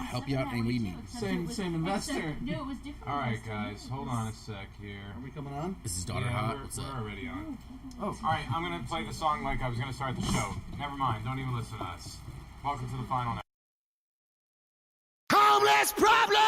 help you out any way you need. Same investor. No, it was different. All right, guys, hold on a sec here. Are we coming on? Is his daughter hot? What's We're up? already on. Oh. All right, I'm going to play the song like I was going to start the show. Never mind, don't even listen to us. Welcome to the final night. Homeless problem!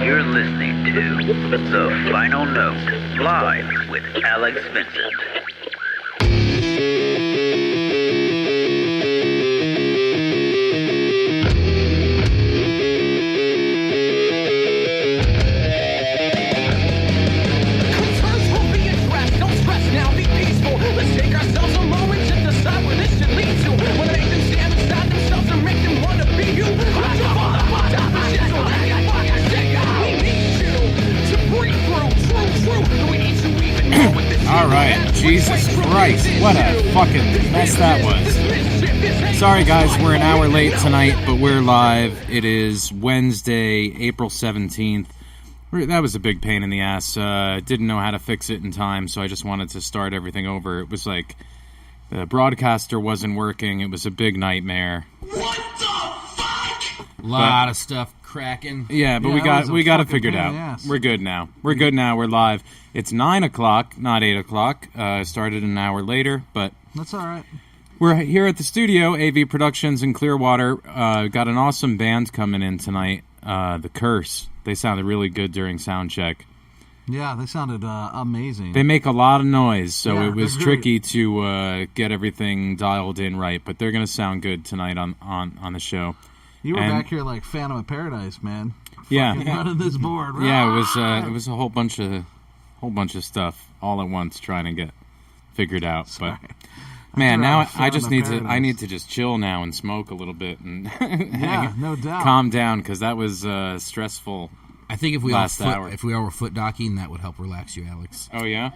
You're listening to The Final Note, live with Alex Vincent. All right, Jesus Christ, what a fucking mess that was. Sorry guys, we're an hour late tonight, but we're live. It is Wednesday, April 17th. That was a big pain in the ass. Didn't know how to fix it in time, so I just wanted to start everything over. It was like the broadcaster wasn't working. It was a big nightmare. What the fuck? Lot of stuff cracking. Yeah, but we got it figured out. We're good now. We're good now. We're live. It's 9 o'clock, not 8 o'clock. Started an hour later, but that's all right. We're here at the studio, AV Productions in Clearwater. Got an awesome band coming in tonight, The Curse. They sounded really good during sound check. Yeah, they sounded amazing. They make a lot of noise, so it was tricky to get everything dialed in right, but they're going to sound good tonight on the show. You were back here like Phantom of Paradise, man. Yeah. Running this board. Yeah, it was a whole bunch of stuff all at once trying to get figured out. Sorry. But man, now I just need to just chill now and smoke a little bit and no doubt, calm down because that was stressful. I think if we all were foot docking, that would help relax you, Alex. Oh yeah,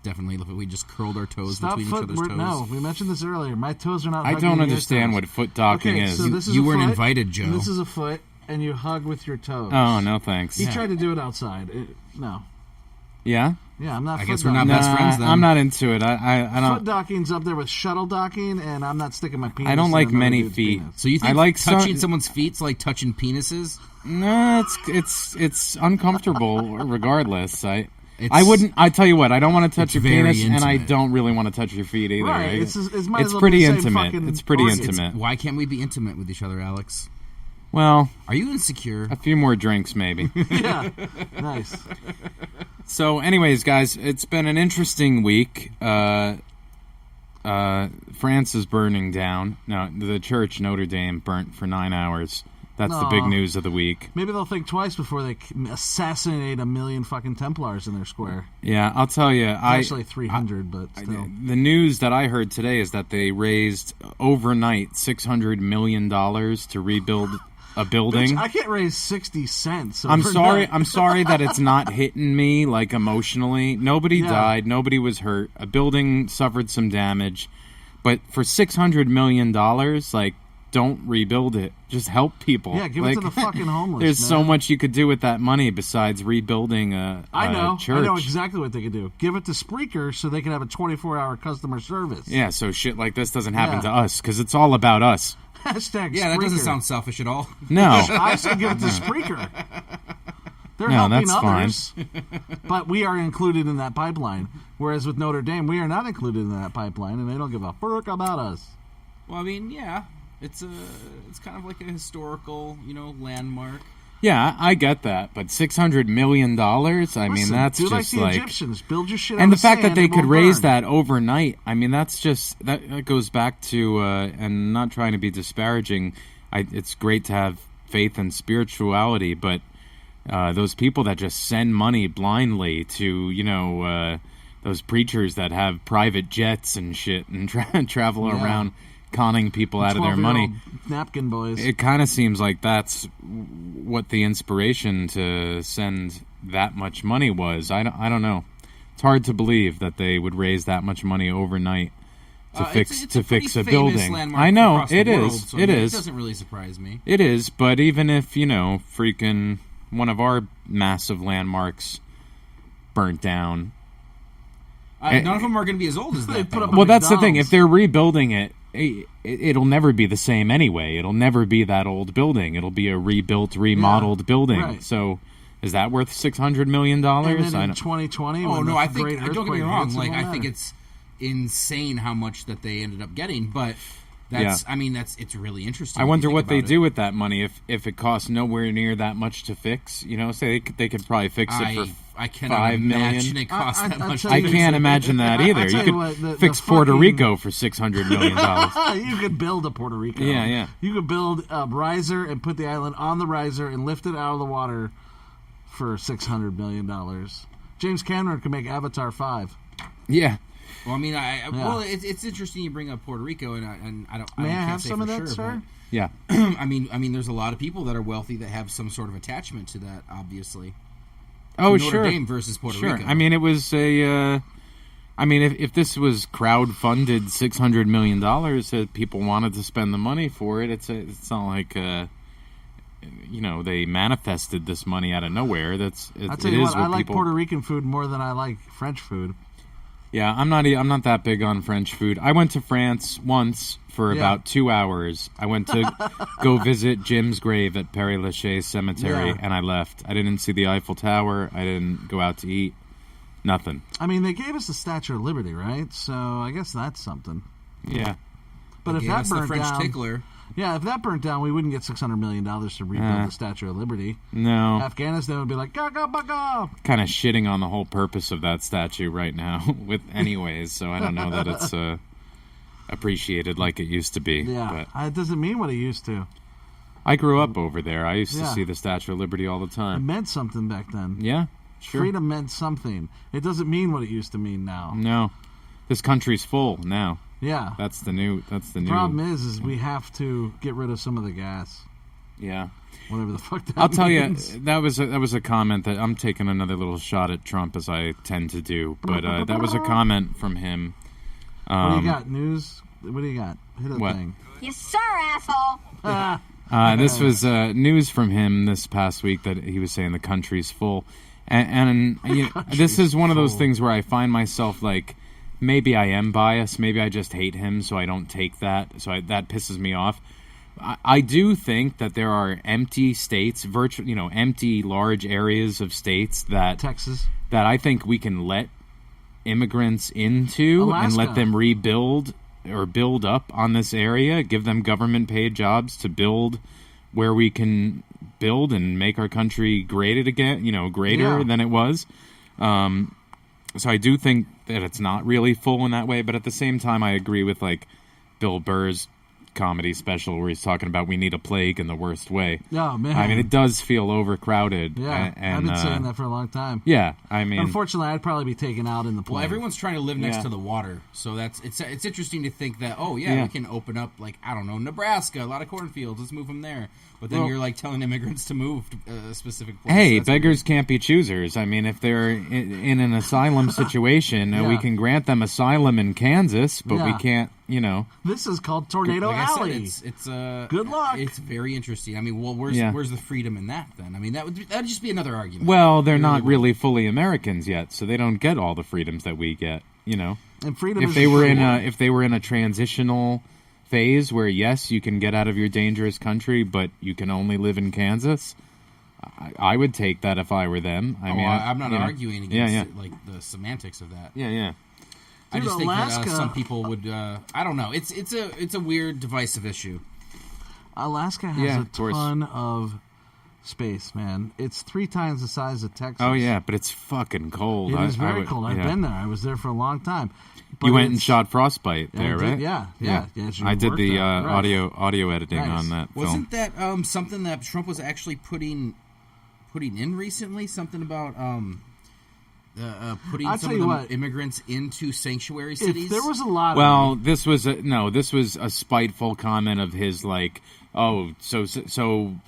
definitely. If we just curled our toes between each other's toes. No, we mentioned this earlier. My toes are not. I don't understand what foot docking is. So this is you weren't invited, Joe. This is a foot, and you hug with your toes. Oh, no thanks. He tried to do it outside. No. Yeah? Yeah, I'm not. I foot guess we're not docking. best friends then. I'm not into it. I don't. Foot docking's up there with shuttle docking, and I'm not sticking my penis. I don't in like another many dude's feet. penis. So you think I like touching some- someone's feet's like touching penises? No, it's uncomfortable regardless. I It's- wouldn't. I tell you what, I don't want to touch It's your very penis, and I intimate. don't really want to touch your feet either. Right, It's might as well pretty be the same intimate. fucking It's pretty organ. intimate. Why can't we be intimate with each other, Alex? Well, Are you insecure? a few more drinks maybe. Yeah, nice. So, anyways, guys, it's been an interesting week. France is burning down. No, the church Notre Dame burnt for 9 hours. That's the big Aw. news of the week. Maybe they'll think twice before they assassinate 1 million fucking Templars in their square. Yeah, I'll tell you. Actually, 300, but still. The news that I heard today is that they raised overnight $600 million to rebuild a building. Bitch, I can't raise 60 cents. I'm sorry. overnight. I'm sorry that it's not hitting me like emotionally. Nobody Yeah. died. Nobody was hurt. A building suffered some damage, but for $600 million, like, don't rebuild it. Just help people. Yeah, give like, it to the fucking homeless. There's man. so much you could do with that money besides rebuilding I know. church. I know exactly what they could do. Give it to Spreaker so they can have a 24-hour customer service. Yeah, so shit like this doesn't happen Yeah. to us because it's all about us. Hashtag Yeah, that doesn't Spreaker. sound selfish at all. No. I said give it to Spreaker. They're No, helping that's fine. others, but we are included in that pipeline. Whereas with Notre Dame, we are not included in that pipeline, and they don't give a fuck about us. Well, I mean, yeah, it's kind of like a historical, landmark. Yeah, I get that, but $600 million? I mean, Listen, that's do just the like... Egyptians. Build your shit And out the of fact that sand, they it could won't raise burn. that overnight, I mean, that's just... That goes back to, and not trying to be disparaging, it's great to have faith and spirituality, but those people that just send money blindly to, those preachers that have private jets and shit and travel Yeah. around conning people out of their 12-year-old money. napkin boys. It kind of seems like that's what the inspiration to send that much money was. I don't know. It's hard to believe that they would raise that much money overnight to fix it's a pretty a famous building. landmark I know across the it world, is. so It It is. doesn't really surprise me. It is. But even if freaking one of our massive landmarks burnt down. None of them are going to be as old as They that. put though. up a Well, that's the thing. McDonald's. If they're rebuilding it, it'll never be the same anyway. It'll never be that old building. It'll be a rebuilt, remodeled building. right. So, is that worth $600 million? And then I in don't. 2020, Oh when no, the I think great don't get me earthquake wrong. hits, it Like won't I think matter. it's insane how much that they ended up getting, but that's it's really interesting. I if you wonder think what they about do it. with that money if it costs nowhere near that much to fix. Say they could probably fix it for I cannot $5 million. imagine it costs I- that I'll much. tell I to you- fix can't it. imagine that either. I'll You tell could you what, the fix Puerto fucking- Rico for $600 million. You could build a Puerto Rico. Yeah, yeah. You could build a riser and put the island on the riser and lift it out of the water for $600 million. James Cameron could make Avatar 5. Yeah. Well, I mean, well, it's interesting you bring up Puerto Rico, and I don't. May I can't have say some for of that, sure, sir? Yeah. but, I mean, there's a lot of people that are wealthy that have some sort of attachment to that. Obviously. Oh, Notre sure. Dame versus Puerto Sure. Rico. I mean, it was a. If this was crowd-funded $600 million that people wanted to spend the money for it, it's not like they manifested this money out of nowhere. I'll tell you what, I like Puerto Rican food more than I like French food. Yeah, I'm not that big on French food. I went to France once for about 2 hours. I went to go visit Jim's grave at Père Lachaise Cemetery, Yeah. and I left. I didn't see the Eiffel Tower. I didn't go out to eat. Nothing. I mean, they gave us the Statue of Liberty, right? So I guess that's something. Yeah. But if Gave that us the burnt French down, tickler. yeah, if that burnt down, we wouldn't get $600 million to rebuild the Statue of Liberty. No. Afghanistan would be like, gaga baga. Kind of shitting on the whole purpose of that statue right now so I don't know that it's appreciated like it used to be. Yeah, But it doesn't mean what it used to. I grew up over there. I used to Yeah. see the Statue of Liberty all the It time. meant something back then. Yeah, sure. Freedom meant something. It doesn't mean what it used to mean now. No. This country's full now. Yeah. That's the new The problem is we have to get rid of some of the gas. Yeah. Whatever the fuck that I'll tell you, means. that was a comment that I'm taking another little shot at Trump as I tend to do, but that was a comment from him. What do you got? News? What do you got? Hit a What? thing. Yes, sir, asshole. This was news from him this past week that he was saying the country's full. And you know, this is one of those things where I find myself like, maybe I am biased. Maybe I just hate him, so I don't take that. So that pisses me off. I do think that there are empty states, empty large areas of states that Texas, that I think we can let immigrants into Alaska. and let them rebuild or build up on this area, give them government-paid jobs to build where we can build and make our country greater than it was. So I do think that it's not really full in that way, but at the same time, I agree with like Bill Burr's comedy special where he's talking about we need a plague in the worst way. Oh, man. I mean, it does feel overcrowded. Yeah, and, I've been saying that for a long time. Yeah, I mean, unfortunately, I'd probably be taken out in the plane. Well, everyone's trying to live next Yeah. to the water, so it's interesting to think that we Yeah. can open up like I don't know Nebraska, a lot of cornfields, let's move them there. But then you're like telling immigrants to move to a specific place. hey, That's beggars can't be choosers. I mean, if they're in an asylum situation, we Yeah. can grant them asylum in Kansas, but we Yeah. can't, This is called Tornado Like I Alley. said, it's Good luck. It's very interesting. I mean, well, where's the freedom in that then? I mean, that'd just be another argument. Well, they're not would. really fully Americans yet, so they don't get all the freedoms that we get. And freedom If is they were free. if they were in a transitional phase where yes, you can get out of your dangerous country, but you can only live in Kansas, I would take that if I were them. I'm not arguing against yeah. it, like the semantics of that. Yeah. I Dude, just think Alaska- that some people would. I don't know. It's a weird divisive issue. Alaska has Yeah, a of course. ton of space, man. It's 3 times the size of Texas. Oh yeah, but it's fucking cold. It is I very would- cold. I've yeah. been there. I was there for a long time. But You went and it's- shot Frostbite Yeah, I there, did, right? yeah. You I did worked the on it, right. audio editing Nice. on that film. Wasn't that something that Trump was actually putting in recently? Something about putting I'll some tell of you the what. immigrants into sanctuary cities. If there was a lot Well, of this was a spiteful comment of his, like, so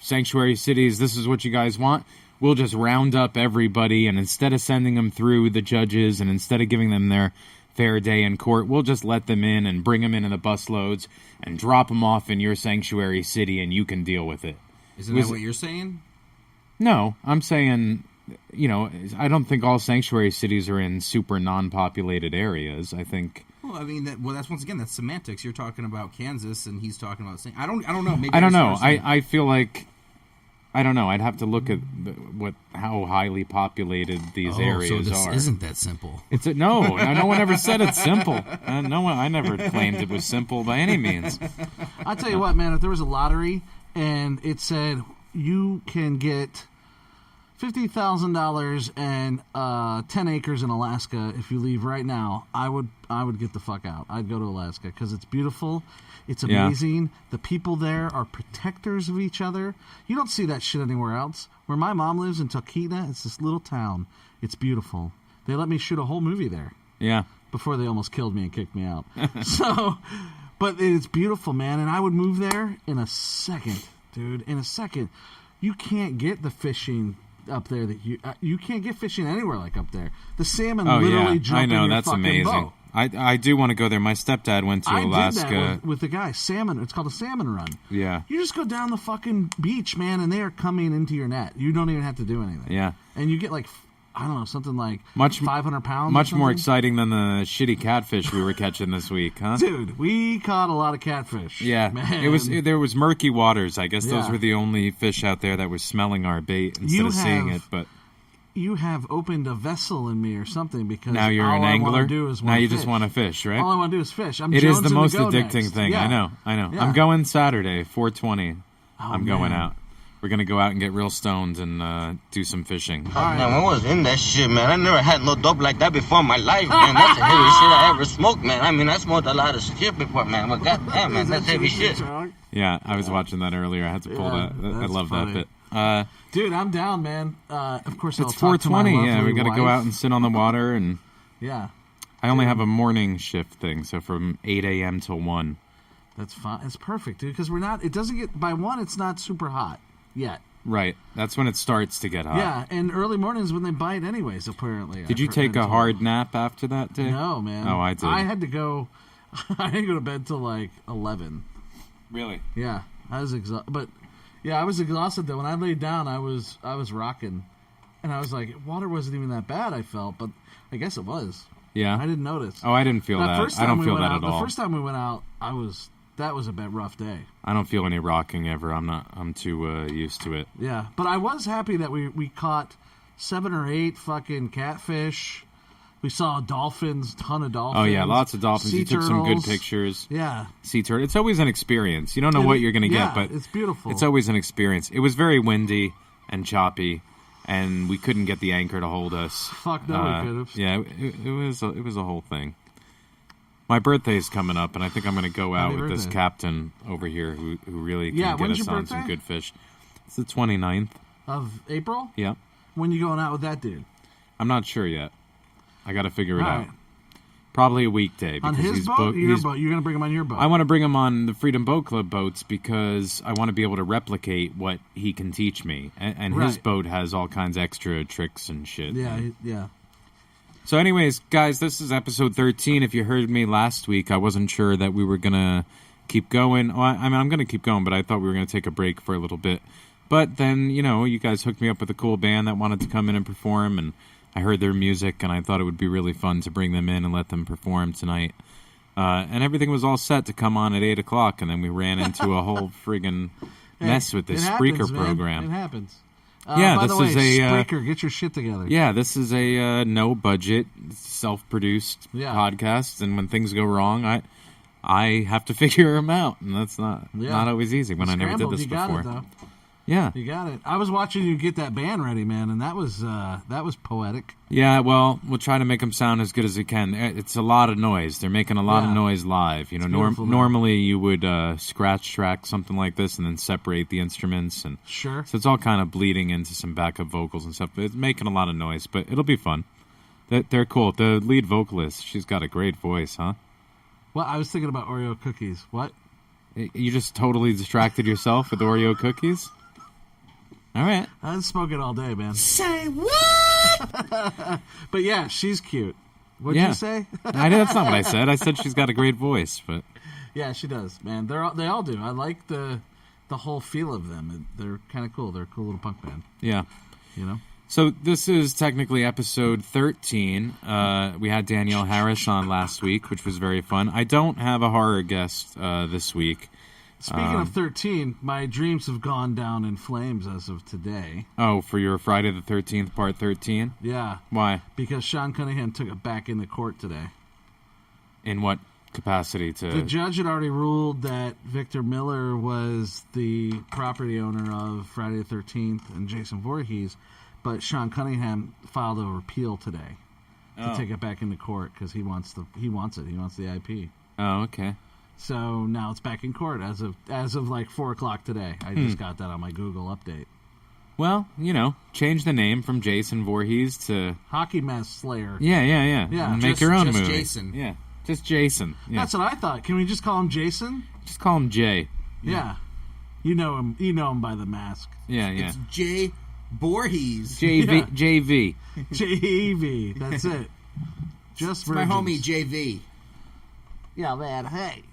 sanctuary cities, this is what you guys want? We'll just round up everybody, and instead of sending them through the judges, and instead of giving them their fair day in court, we'll just let them in and bring them in the busloads and drop them off in your sanctuary city, and you can deal with it. Isn't was- that what you're saying? No, I'm saying, I don't think all sanctuary cities are in super non-populated areas. I think... Well, I mean, that's once again, that's semantics. You're talking about Kansas, and he's talking about. I don't know. Maybe I don't know. misunderstood. I feel like I don't know. I'd have to look at how highly populated these areas so this are. isn't that simple. No one ever said it's simple. I never claimed it was simple by any means. I'll tell you what, man, if there was a lottery and it said you can get $50,000 and 10 acres in Alaska if you leave right now, I would get the fuck out. I'd go to Alaska because it's beautiful. It's Yeah. amazing. The people there are protectors of each other. You don't see that shit anywhere else. Where my mom lives in Talkeetna, it's this little town. It's beautiful. They let me shoot a whole movie there Yeah. before they almost killed me and kicked me out. But it's beautiful, man. And I would move there in a second, dude. In a second. You can't get the fishing up there that you can't get fishing anywhere like up there. The salmon literally jump I know, in your that's fucking amazing. boat. I do want to go there. My stepdad went to I Alaska. did that with the guy. Salmon. It's called a salmon run. Yeah. You just go down the fucking beach, man, and they are coming into your net. You don't even have to do anything. Yeah. And you get like, I don't know, something like Much 500 pounds. Much or more something. exciting than the shitty catfish we were catching this week, huh? Dude, we caught a lot of catfish. Yeah, man. there was murky waters. I guess those Yeah. were the only fish out there that were smelling our bait instead of seeing it. But You have opened a vessel in me or something because now you're all an I angler. wanna do is Now wanna you just fish. want to fish, right? All I want to do is fish. It is the jonesing to most go addicting next. thing. Yeah. I know. Yeah. I'm going Saturday, 420. I'm going man. out. We're gonna go out and get real stoned and do some fishing. Man, I was in that shit, man. I never had no dope like that before in my life, man. That's the heaviest shit I ever smoked, man. I mean, I smoked a lot of shit before, man. But goddamn, man, that's heavy shit. Yeah, I was watching that earlier. I had to pull Yeah, that. I that's love funny. that bit. Dude, I'm down, man. Of course, I'll It's talk to my 420. Yeah, lovely we got to go wife. out and sit on the water, and Yeah, I only have a morning shift thing, so from 8 a.m. till 1. that's fine. It's perfect, dude. Because we're not. It doesn't get by 1. It's not super hot yet. Right. That's when it starts to get hot. Yeah, and early mornings when they bite, anyways. Apparently. Did you take a hard nap after that day? No, man. Oh, I did. I had to go. I had to go to bed till like 11. Really? Yeah, I was exhausted. But Yeah, I was exhausted though. When I laid down, I was rocking, and I was like, water wasn't even that bad. I felt, but I guess it was. Yeah. I didn't notice. Oh, I didn't feel that. I don't feel that at all. The first time we went out, that was a bit rough day. I don't feel any rocking ever. I'm too used to it. Yeah, but I was happy that we caught 7 or 8 fucking catfish. We saw dolphins, ton of dolphins. Oh yeah, lots of dolphins. Sea You took some good turtles. pictures. Yeah. Sea turtle. It's always an experience. You don't know what you're going to Yeah, get, but it's beautiful. It's always an experience. It was very windy and choppy, and we couldn't get the anchor to hold us. Fuck no, we could have. Yeah, it was a whole thing. My birthday's coming up, and I think I'm going to go out Happy with this birthday. captain over here who really can get when's us your on some birthday? good fish. It's the 29th. Of April? Yeah. When you going out with that dude? I'm not sure yet. I got to figure it All out. right. Probably a weekday. On because his he's boat booked- or your he's- boat? You're going to bring him on your boat? I want to bring him on the Freedom Boat Club boats because I want to be able to replicate what he can teach me. And his Right. boat has all kinds of extra tricks and shit. Yeah, yeah. So anyways, guys, this is episode 13. If you heard me last week, I wasn't sure that we were going to keep going. Well, I mean, I'm going to keep going, but I thought we were going to take a break for a little bit. But then, you guys hooked me up with a cool band that wanted to come in and perform, and I heard their music, and I thought it would be really fun to bring them in and let them perform tonight. And everything was all set to come on at 8 o'clock, and then we ran into a whole friggin' mess with this It Spreaker happens, man. program. It happens. Yeah, by this the way, is a, Spreaker, get your shit together. Yeah, this is a no-budget, self-produced Yeah. podcast, and when things go wrong, I have to figure them out, and that's not always easy when I never did Scrambled, this you got before. it, though. Yeah, You got it. I was watching you get that band ready, man, and that was poetic. yeah. Well, we'll try to make them sound as good as we can. It's a lot of noise. They're making a lot of Yeah. noise live. It's beautiful, man. Normally you would scratch track something like this and then separate the instruments, and Sure. so it's all kind of bleeding into some backup vocals and stuff. But it's making a lot of noise, but it'll be fun. They're cool. The lead vocalist, she's got a great voice, huh? Well, I was thinking about Oreo cookies. What? You just totally distracted yourself with Oreo cookies? All right. I haven't spoken all day, man. Say what? But yeah, she's cute. What'd Yeah. you say? That's not what I said. I said she's got a great voice, but Yeah, she does, man. They all do. I like the whole feel of them. They're kind of cool. They're a cool little punk band, yeah. you know? So this is technically episode 13. We had Danielle Harris on last week, which was very fun. I don't have a horror guest this week. Speaking of 13, my dreams have gone down in flames as of today. Oh, for your Friday the 13th, part 13? Yeah, Why? because Sean Cunningham took it back into court today. In what capacity The to... judge had already ruled that Victor Miller was the property owner of Friday the 13th and Jason Voorhees, but Sean Cunningham filed a repeal today to take it back into court because he wants it. He wants the IP. Oh, okay. So now it's back in court as of like 4 o'clock today. I just got that on my Google update. Well, change the name from Jason Voorhees to... Hockey Mask Slayer. Yeah. Yeah, And make just- your own just movie. Jason. Yeah, just Jason. Yeah. That's what I thought. Can we just call him Jason? Just call him Jay. Yeah. You know him. You know him by the mask. Yeah. It's Jay Voorhees. JV. Yeah. JV. JV. That's it. Just It's my virgins. homie JV. Yeah, man. Hey.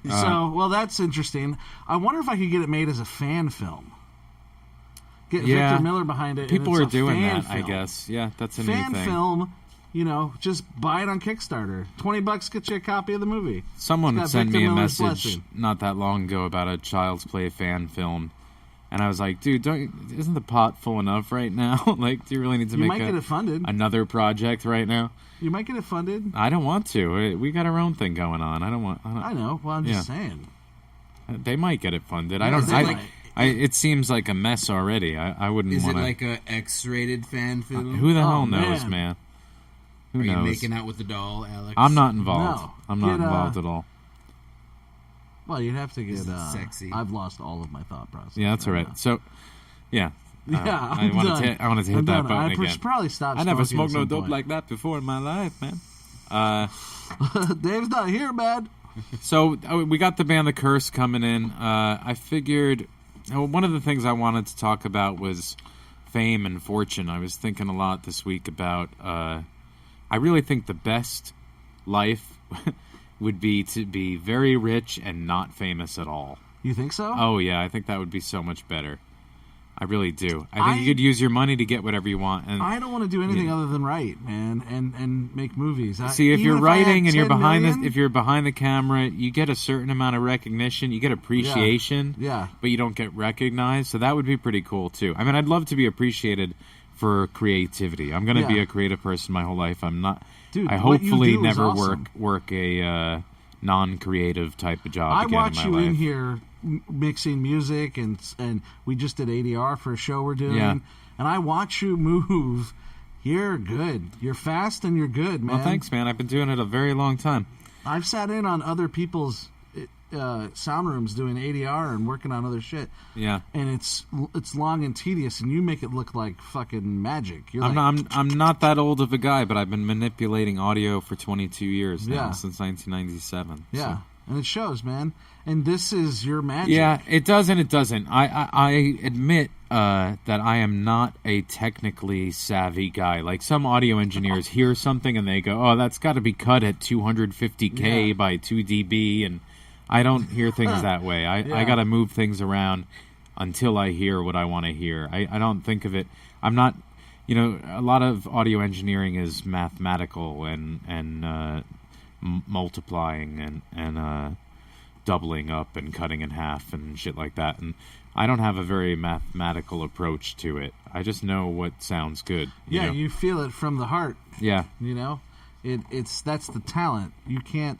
So, well, that's interesting. I wonder if I could get it made as a fan film. Get Yeah. Victor Miller behind it. and People it's are a doing fan that, I film. guess. Yeah, that's a Fan new thing. film. Just buy it on Kickstarter. $20 gets you a copy of the movie. Someone It's got sent Victor me a Miller's message blessing. not that long ago about a Child's Play fan film, and I was like, "Dude, isn't the pot full enough right now? Like, do you really need to You make might get it funded. another project right now?" You might get it funded. I don't want to. We got our own thing going on. I know. Well, I'm just Yeah. saying. They might get it funded. I Yeah, don't. is it I, like- it seems like a mess already. I wouldn't Is want it to. like a X-rated fan film? Who the Oh, hell knows, man. man? Who Are you knows? making out with the doll, Alex? I'm not involved. No. I'm not Get, involved at all. Well, you'd have to Is get. it sexy? I've lost all of my thought process. Yeah, that's all right. So, yeah. Yeah, I I'm wanted done. to. I wanted to hit I'm that done. button I again. should probably stop. I never smoking at smoked no some dope point. like that before in my life, man. Dave's not here, man. So we got the band The Curse coming in. I figured one of the things I wanted to talk about was fame and fortune. I was thinking a lot this week about. I really think the best life would be to be very rich and not famous at all. You think so? Oh, yeah, I think that would be so much better. I really do. I think you could use your money to get whatever you want. And I don't want to do anything other than write, man, and make movies. see, if you're writing and you're behind this, if you're behind the camera, you get a certain amount of recognition. You get appreciation, Yeah. but you don't get recognized. So that would be pretty cool too. I mean, I'd love to be appreciated for creativity. I'm going to be a creative person my whole life. I'm not. Dude, I what you hopefully do is never awesome. work a non-creative type of job I again watch in you my life. in here mixing music, and we just did ADR for a show we're doing, Yeah. and I watch you move. You're good. You're fast and you're good, man. Well, thanks, man. I've been doing it a very long time. I've sat in on other people's sound rooms doing ADR and working on other shit, Yeah. and it's long and tedious, and you make it look like fucking magic. You're I'm not that old of a guy, but I've been manipulating audio for 22 years now, Yeah. since 1997. yeah, So. and it shows, man. And this is your magic. Yeah, it does and it doesn't. I admit that I am not a technically savvy guy. Like some audio engineers hear something and they go, "Oh, that's got to be cut at 250K Yeah. by 2 dB," and I don't hear things that way. I got to move things around until I hear what I want to hear. I don't think of it. I'm not. A lot of audio engineering is mathematical and multiplying and doubling up and cutting in half and shit like that. And I don't have a very mathematical approach to it. I just know what sounds good. You know? You feel it from the heart. Yeah. You know, that's the talent. You can't.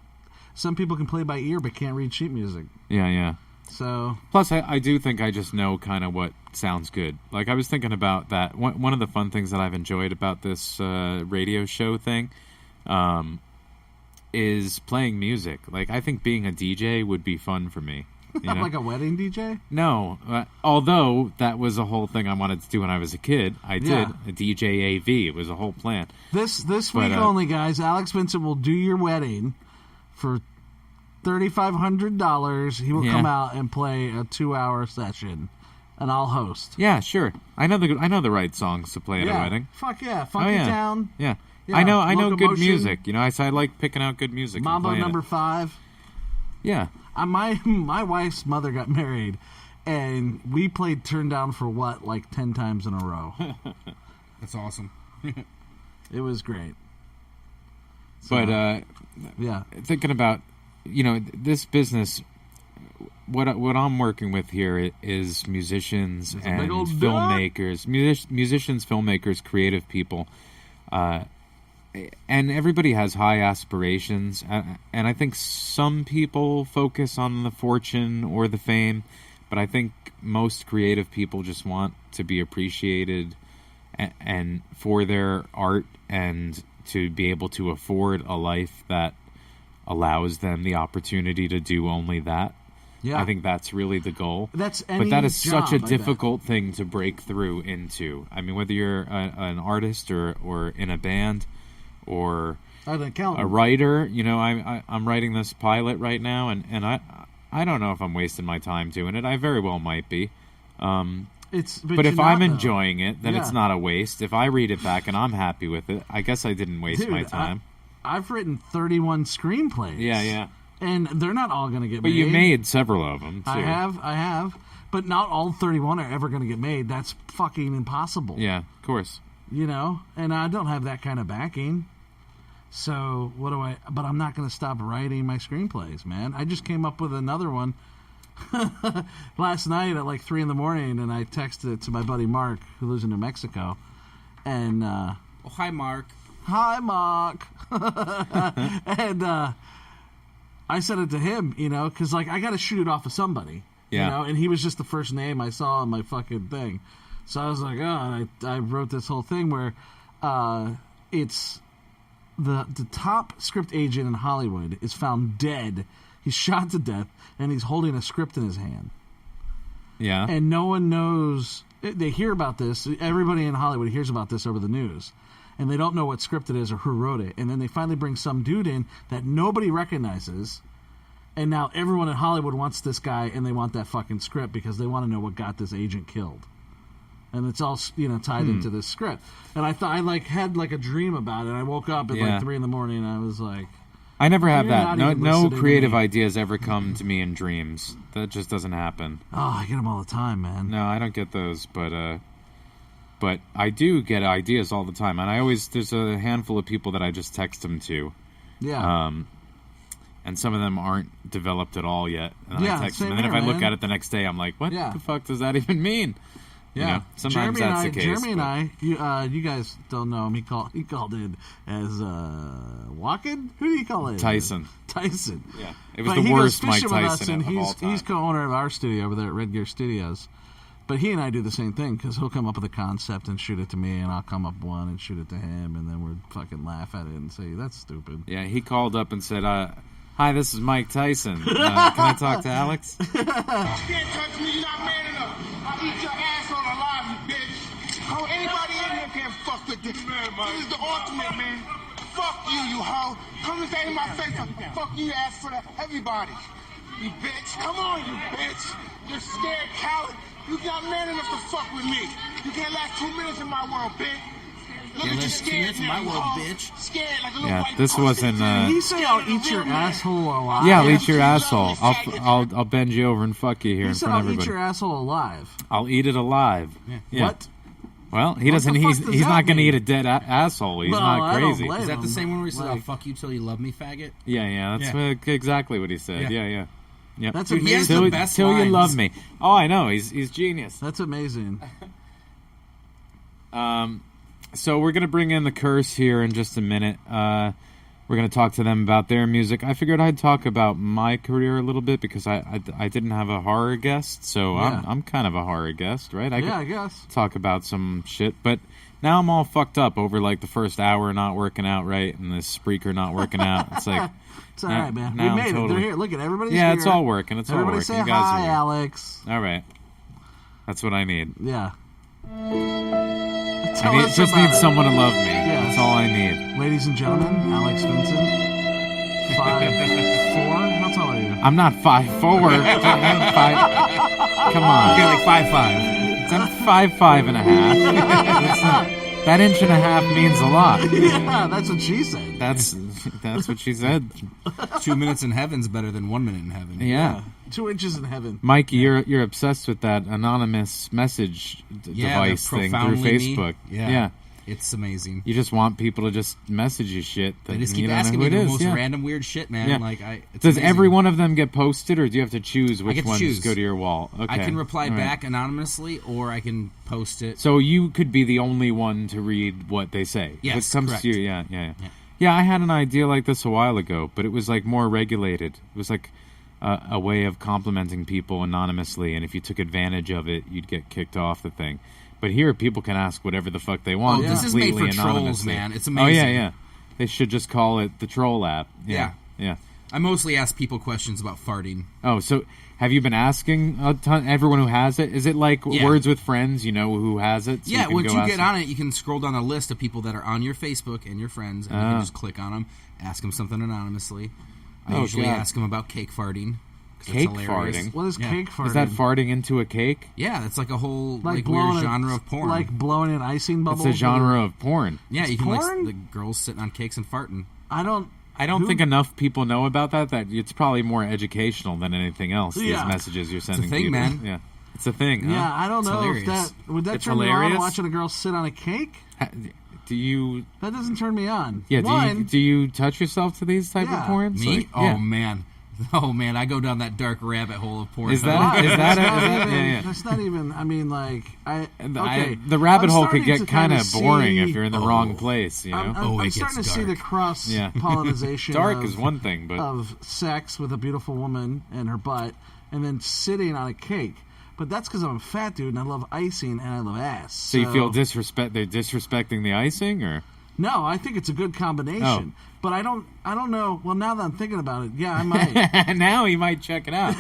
Some people can play by ear but can't read sheet music. Yeah. So Plus, I do think I just know kind of what sounds good. Like, I was thinking about that. One of the fun things that I've enjoyed about this radio show thing is playing music. Like, I think being a DJ would be fun for me. You know? like a wedding DJ. No, although that was a whole thing I wanted to do when I was a kid. I did Yeah. a DJ AV. It was a whole plan. This But, week only, guys. Alex Vincent will do your wedding for $3,500. He will Yeah. come out and play a 2-hour session, and I'll host. Yeah, sure. I know the right songs to play at a wedding. Fuck yeah, Funky yeah. Town. Yeah. Yeah, I know good Locomotion. music. I like picking out good music. and Mambo playing number it. 5. Yeah. My wife's mother got married, and we played Turn Down for What like 10 times in a row. That's awesome. It was great. But Yeah. thinking about this business, what I'm working with here is musicians a and big old filmmakers, musicians, filmmakers, creative people, and everybody has high aspirations. And I think some people focus on the fortune or the fame, but I think most creative people just want to be appreciated and for their art and to be able to afford a life that allows them the opportunity to do only that. Yeah. I think that's really the goal. That's any but that is job, such a I bet. difficult thing to break through into. I mean, whether you're an artist or in a band or An accountant. a writer, I'm writing this pilot right now, and I don't know if I'm wasting my time doing it. I very well might be. But if I'm enjoying it, then it's not a waste. If I read it back and I'm happy with it, I guess I didn't waste my time. I've written 31 screenplays. Yeah. And they're not all going to get But made. you made several of them, too. I have. But not all 31 are ever going to get made. That's fucking impossible. Yeah, of course. And I don't have that kind of backing. So, but I'm not going to stop writing my screenplays, man. I just came up with another one last night at like 3 in the morning, and I texted it to my buddy Mark, who lives in New Mexico. And, Oh, hi, Mark. hi, Mark. And I sent it to him, because like I got to shoot it off of somebody, Yeah. and he was just the first name I saw on my fucking thing. So I was like, and I wrote this whole thing where it's the top script agent in Hollywood is found dead. He's shot to death, and he's holding a script in his hand. Yeah. And no one knows. They hear about this. Everybody in Hollywood hears about this over the news. And they don't know what script it is or who wrote it. And then they finally bring some dude in that nobody recognizes. And now everyone in Hollywood wants this guy, and they want that fucking script because they want to know what got this agent killed. And it's all tied into this script. And I thought I had a dream about it. I woke up at like 3 in the morning, and I was like, I never have You're that. not even No listening to creative me. ideas ever come to me in dreams. That just doesn't happen. Oh, I get them all the time, man. No, I don't get those, but I do get ideas all the time, and there's a handful of people that I just text them to, Yeah. and some of them aren't developed at all yet, and then Yeah, I text them, same and then if here, I look man. at it the next day, I'm like, what Yeah. the fuck does that even mean? Yeah, You know, sometimes Jeremy that's and the case. Jeremy and but- I, you guys don't know him. He called in as Walken. Who did he call in? Tyson. Tyson. Yeah, it was But the he worst goes Mike fishing with us, Tyson and of all time. he's co-owner of our studio over there at Red Gear Studios. But he and I do the same thing because he'll come up with a concept and shoot it to me, and I'll come up one and shoot it to him, and then we'll fucking laugh at it and say that's stupid. Yeah, he called up and said, "Hi, this is Mike Tyson. Can I talk to Alex?" You can't touch me, you're not man enough. I'll eat your asshole alive, you bitch. Oh, anybody in here can't fuck with this. This is the ultimate, man. Fuck you, you hoe. Come and say in my face, fuck you, ass for everybody. You bitch. Come on, you bitch. You're scared, coward. You're not man enough to fuck with me. You can't last 2 minutes in my world, bitch. Look at you last 2 scared minutes in my now, world, hoe. bitch. Scared like a little Yeah, white this pussy. wasn't, Did he say I'll eat your asshole alive? Yeah, I'll eat your asshole. I'll bend you over and fuck you here He in said front of I'll eat everybody. your asshole alive. I'll eat it alive. Yeah. What? Well, he What doesn't. the fuck He's does he's that not going to mean? eat a dead asshole. He's No, not I don't crazy. blame Is that the same one where he said, "I'll Like- fuck you till you love me, faggot"? Yeah, that's Yeah. Exactly what he said. Yeah. Yeah. Yep. That's Dude, he has amazing. the best till you lines. love me. Oh, I know. He's genius. That's amazing. So we're going to bring in the Curse here in just a minute. We're going to talk to them about their music. I figured I'd talk about my career a little bit because I didn't have a horror guest, so Yeah. I'm kind of a horror guest, right? Yeah, I guess. Talk about some shit, but now I'm all fucked up over like the first hour not working out right and this Spreaker not working out. It's like, It's all right, man. now We I'm made it. totally- They're here. Look at everybody's yeah, here. it's all working. It's Everybody all working. say You guys hi, are here. Alex. All right, that's what I need. Yeah. I Tell us just about need it. someone to love me. Yes. That's all I need. Ladies and gentlemen, Alex Vincent. 5'4". How tall are you? I'm not 5'4". Come on. Okay, like 5'5". I'm 5'5" and a half. That inch and a half means a lot. Yeah, that's what she said. That's what she said. 2 minutes in heaven's better than 1 minute in heaven. Yeah. 2 inches in heaven. Mikey, you're obsessed with that anonymous message Yeah, device the thing through profoundly me. Facebook. Yeah. It's amazing. You just want people to just message you shit that They just you keep don't asking know me who it the is. most Yeah. random weird shit, man. Yeah. Like it's Does amazing. every one of them get posted, or do you have to choose which get to ones choose. go to your wall? Okay. I can reply All right. back anonymously, or I can post it. So you could be the only one to read what they say. Yes, If it comes correct. to you, yeah. Yeah, I had an idea like this a while ago, but it was like more regulated. It was like a way of complimenting people anonymously, and if you took advantage of it, you'd get kicked off the thing. But here, people can ask whatever the fuck they want. Oh, this is made completely for trolls, anonymously. man. It's Oh amazing. yeah. They should just call it the Troll app. Yeah. I mostly ask people questions about farting. Oh, so have you been asking everyone who has it? Is it like Yeah. Words with Friends? You know who has it? So Yeah, can once go you ask get them? on it, you can scroll down the list of people that are on your Facebook and your friends, and you can just click on them, ask them something anonymously. I Oh, usually God. ask them about cake farting. 'cause it's Cake hilarious. farting? What is Yeah. cake farting? Is that farting into a cake? Yeah, that's like a whole like blowing weird a- genre of porn. Like blowing an icing bubble. It's a genre of porn. yeah, you can porn? like the girls sitting on cakes and farting. I don't I don't think enough people know about that. That it's probably more educational than anything else. Yeah. These messages you're sending thing, people. man. Yeah, it's a thing. Huh? Yeah, I don't It's know hilarious. if that would that It's turn me on hilarious? watching a girl sit on a cake. Do you? That doesn't turn me on. Yeah. One, Do you touch yourself to these type Yeah. of porns? Me? Like, Oh yeah. man. Oh man, I go down that dark rabbit hole of porn. Is that? Is that? That's A, not is that even- yeah. That's not even. I mean, like The rabbit I'm hole could starting get to kind of kinda boring see- if you're in the wrong place. You know, I'm it starting to gets see the dark. cross Yeah. pollination. dark of, is one thing, but of sex with a beautiful woman and her butt, and then sitting on a cake. But that's because I'm a fat dude and I love icing and I love ass. so you feel they're disrespecting the icing, or No, I think it's a good combination. Oh. But I don't know. Well, now that I'm thinking about it, yeah, I might. now he might check it out.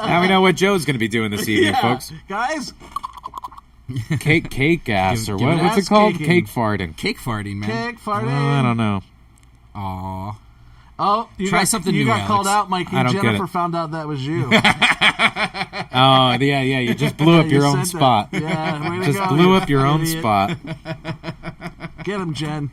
Now we know what Joe's going to be doing this evening, Yeah. folks. Guys, Cake ass or give what? it What's ass it called? caking. Cake farting. cake farting, man. cake farting. I don't know. Aw. Oh, you Try got, something you new, got Alex. called out, Mikey. I don't get Jennifer it. found out that was you. Oh, yeah. You just blew up You your own said spot. that. Yeah, way to Just go, blew you up your own idiot. spot. Get him, Jen.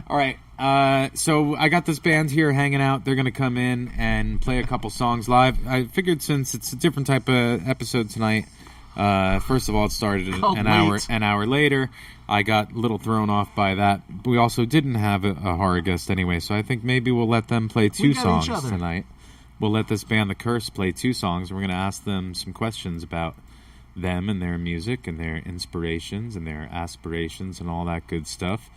All right. So I got this band here hanging out. They're going to come in and play a couple songs live. I figured since it's a different type of episode tonight, first of all, it started an hour later. I got a little thrown off by that. We also didn't have a horror guest anyway, so I think maybe we'll let them play two songs tonight. We'll let this band, The Curse, play two songs. We're going to ask them some questions about them and their music and their inspirations and their aspirations and all that good stuff.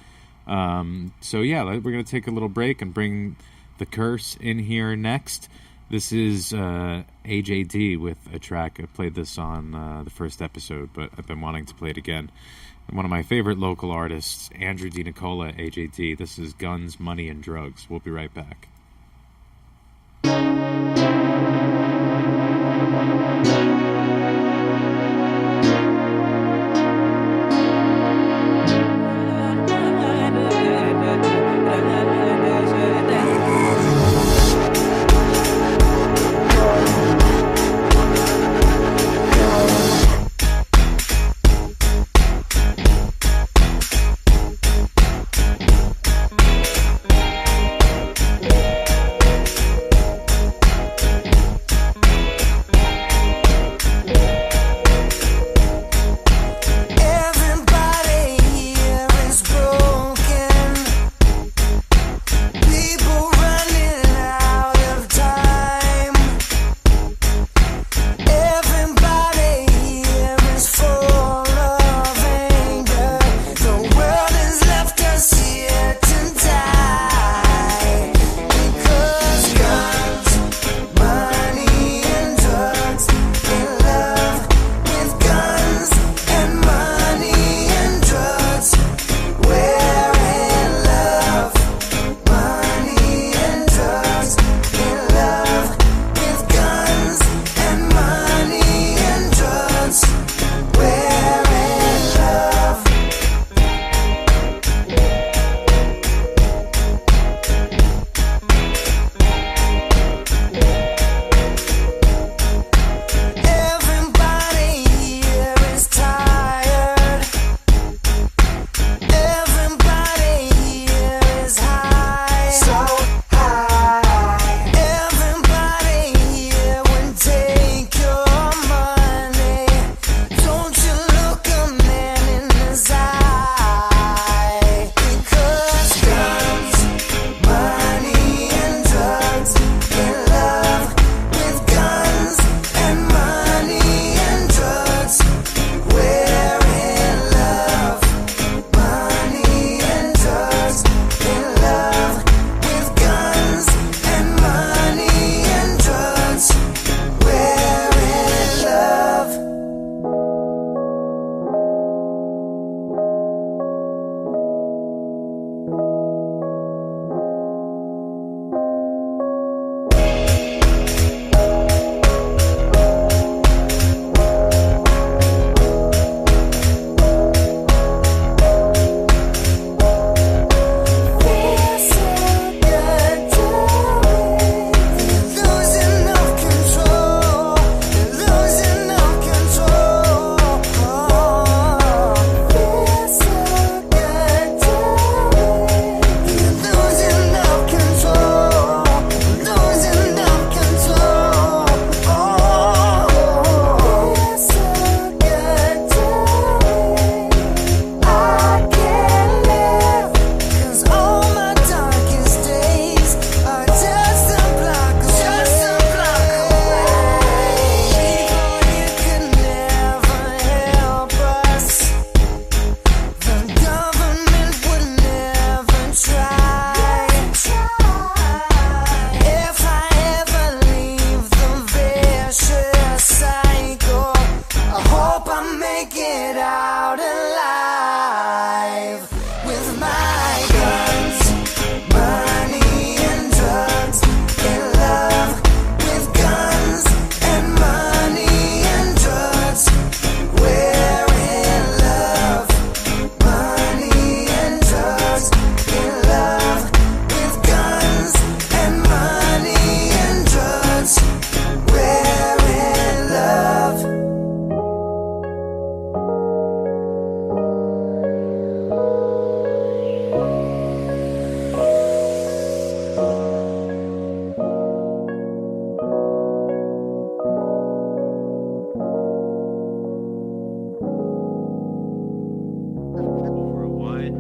So yeah, we're going to take a little break and bring The Curse in here next. This is AJD with a track. I played this on the first episode, but I've been wanting to play it again. One of my favorite local artists, Andrew D. Nicola, AJD. This is Guns, Money, and Drugs. We'll be right back. Yeah.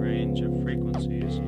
range of frequencies.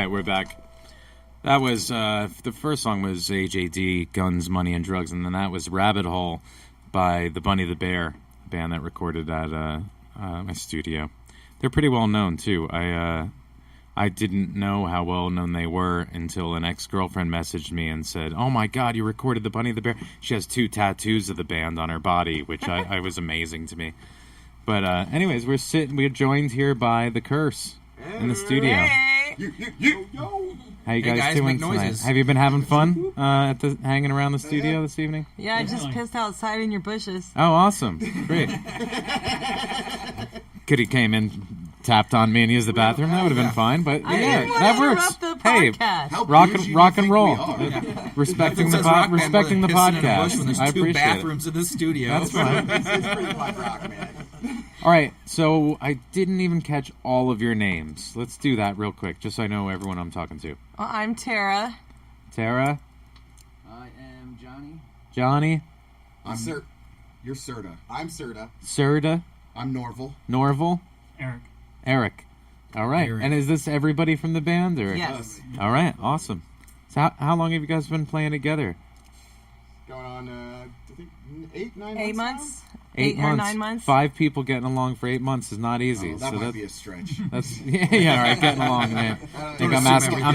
We're back. That was the first song was AJD, Guns, Money, and Drugs, and then that was Rabbit Hole by the Bunny the Bear band that recorded at my studio. They're pretty well known too. I didn't know how well known they were until an ex-girlfriend messaged me and said, "Oh my God, you recorded the Bunny the Bear." She has 2 tattoos of the band on her body, which I was amazing to me. But anyways, we're joined here by The Curse in the studio. How you guys doing tonight? Have you been having fun hanging around the studio this evening? Yeah, I just pissed outside in your bushes. Oh, awesome. Great. Kitty came in, tapped on me, and used the bathroom. That would have been fine, but yeah, that works. Hey, rock and roll. Respecting the podcast. I appreciate bathrooms it. in the studio. That's fine. It's pretty black rock, man. All right, so I didn't even catch all of your names. Let's do that real quick, just so I know everyone I'm talking to. Well, I'm Tara. Tara? I am Johnny. Johnny? You're Serta. I'm Serta. Serta? I'm Norval. Norval? Eric. All right. Eric. And is this everybody from the band? Or? Yes. All right, awesome. So how long have you guys been playing together? Going on, I think 8 months. 8 months. 8 or months. 9 months. 5 people getting along for 8 months is not easy. Oh, that might be a stretch. That's yeah, all right. Getting along, man. I think I'm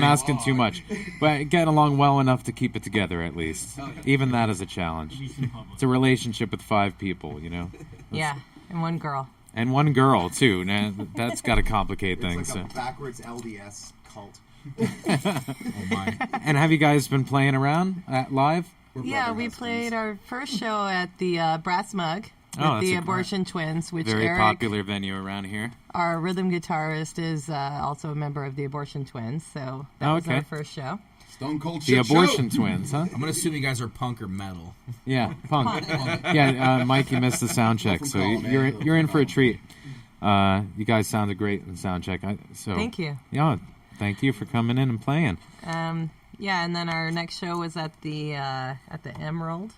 asking too much, but getting along well enough to keep it together at least. Even that is a challenge. It's a relationship with 5 people, you know. Yeah, and 1 girl. And 1 girl too. Now that's got to complicate It's things. like a backwards LDS cult. Oh my. And have you guys been playing around live? Yeah, we played our first show at the Brass Mug with the Abortion Twins, which very Eric, popular venue around here. our rhythm guitarist, is also a member of the Abortion Twins. So that was our first show. Stone Cold The Shit Abortion Show. Twins, huh? I'm going to assume you guys are punk or metal. Yeah, punk. Yeah, Mike, you missed the sound check, so you're in for a treat. You guys sounded great in the sound check. So Thank you. Yeah, thank you for coming in and playing. Yeah, and then our next show was at the Emerald,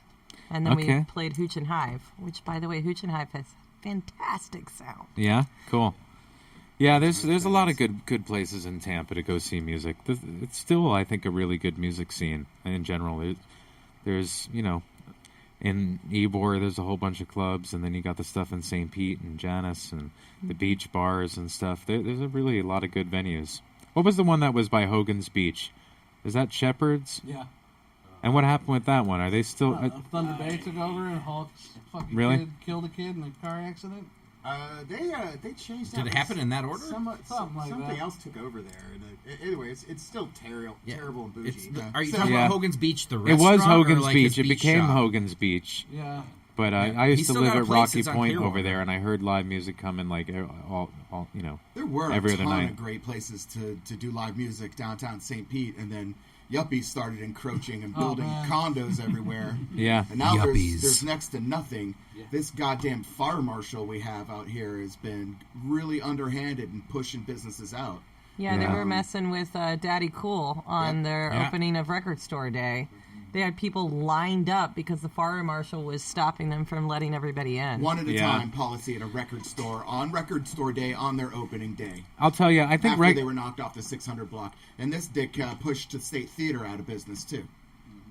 and then we played Hooch and Hive, which, by the way, Hooch and Hive has fantastic sound. Yeah, cool. Yeah, there's a lot of good places in Tampa to go see music. It's still, I think, a really good music scene in general. There's in Ybor, there's a whole bunch of clubs, and then you got the stuff in St. Pete and Janus and the beach bars and stuff. There's a lot of good venues. What was the one that was by Hogan's Beach? Is that Shepherd's? Yeah. And what happened with that one? Are they still... Thunder Bay took over and Hawks fucking killed a kid in a car accident. They changed that. Did it happen in that order? Something else took over there. Anyway, it's still terrible and bougie. Are you talking about Hogan's Beach, the It restaurant? was Hogan's or like Beach. his It beach became shop? Hogan's Beach. Yeah. But I used He's to still live got a at place Rocky that's on Point over Clearwater. there, and I heard live music coming like all There were every a other ton night. of great places to do live music downtown St. Pete, and then yuppies started encroaching and building condos everywhere. Yeah. And now Yuppies. there's next to nothing. This goddamn fire marshal we have out here has been really underhanded and pushing businesses out. Yeah, they were messing with Daddy Cool on their opening of Record Store Day. They had people lined up because the fire marshal was stopping them from letting everybody in. One at a time policy at a record store on Record Store Day on their opening day. I'll tell you, I think after they were knocked off the 600 block. And this dick pushed the State Theater out of business, too.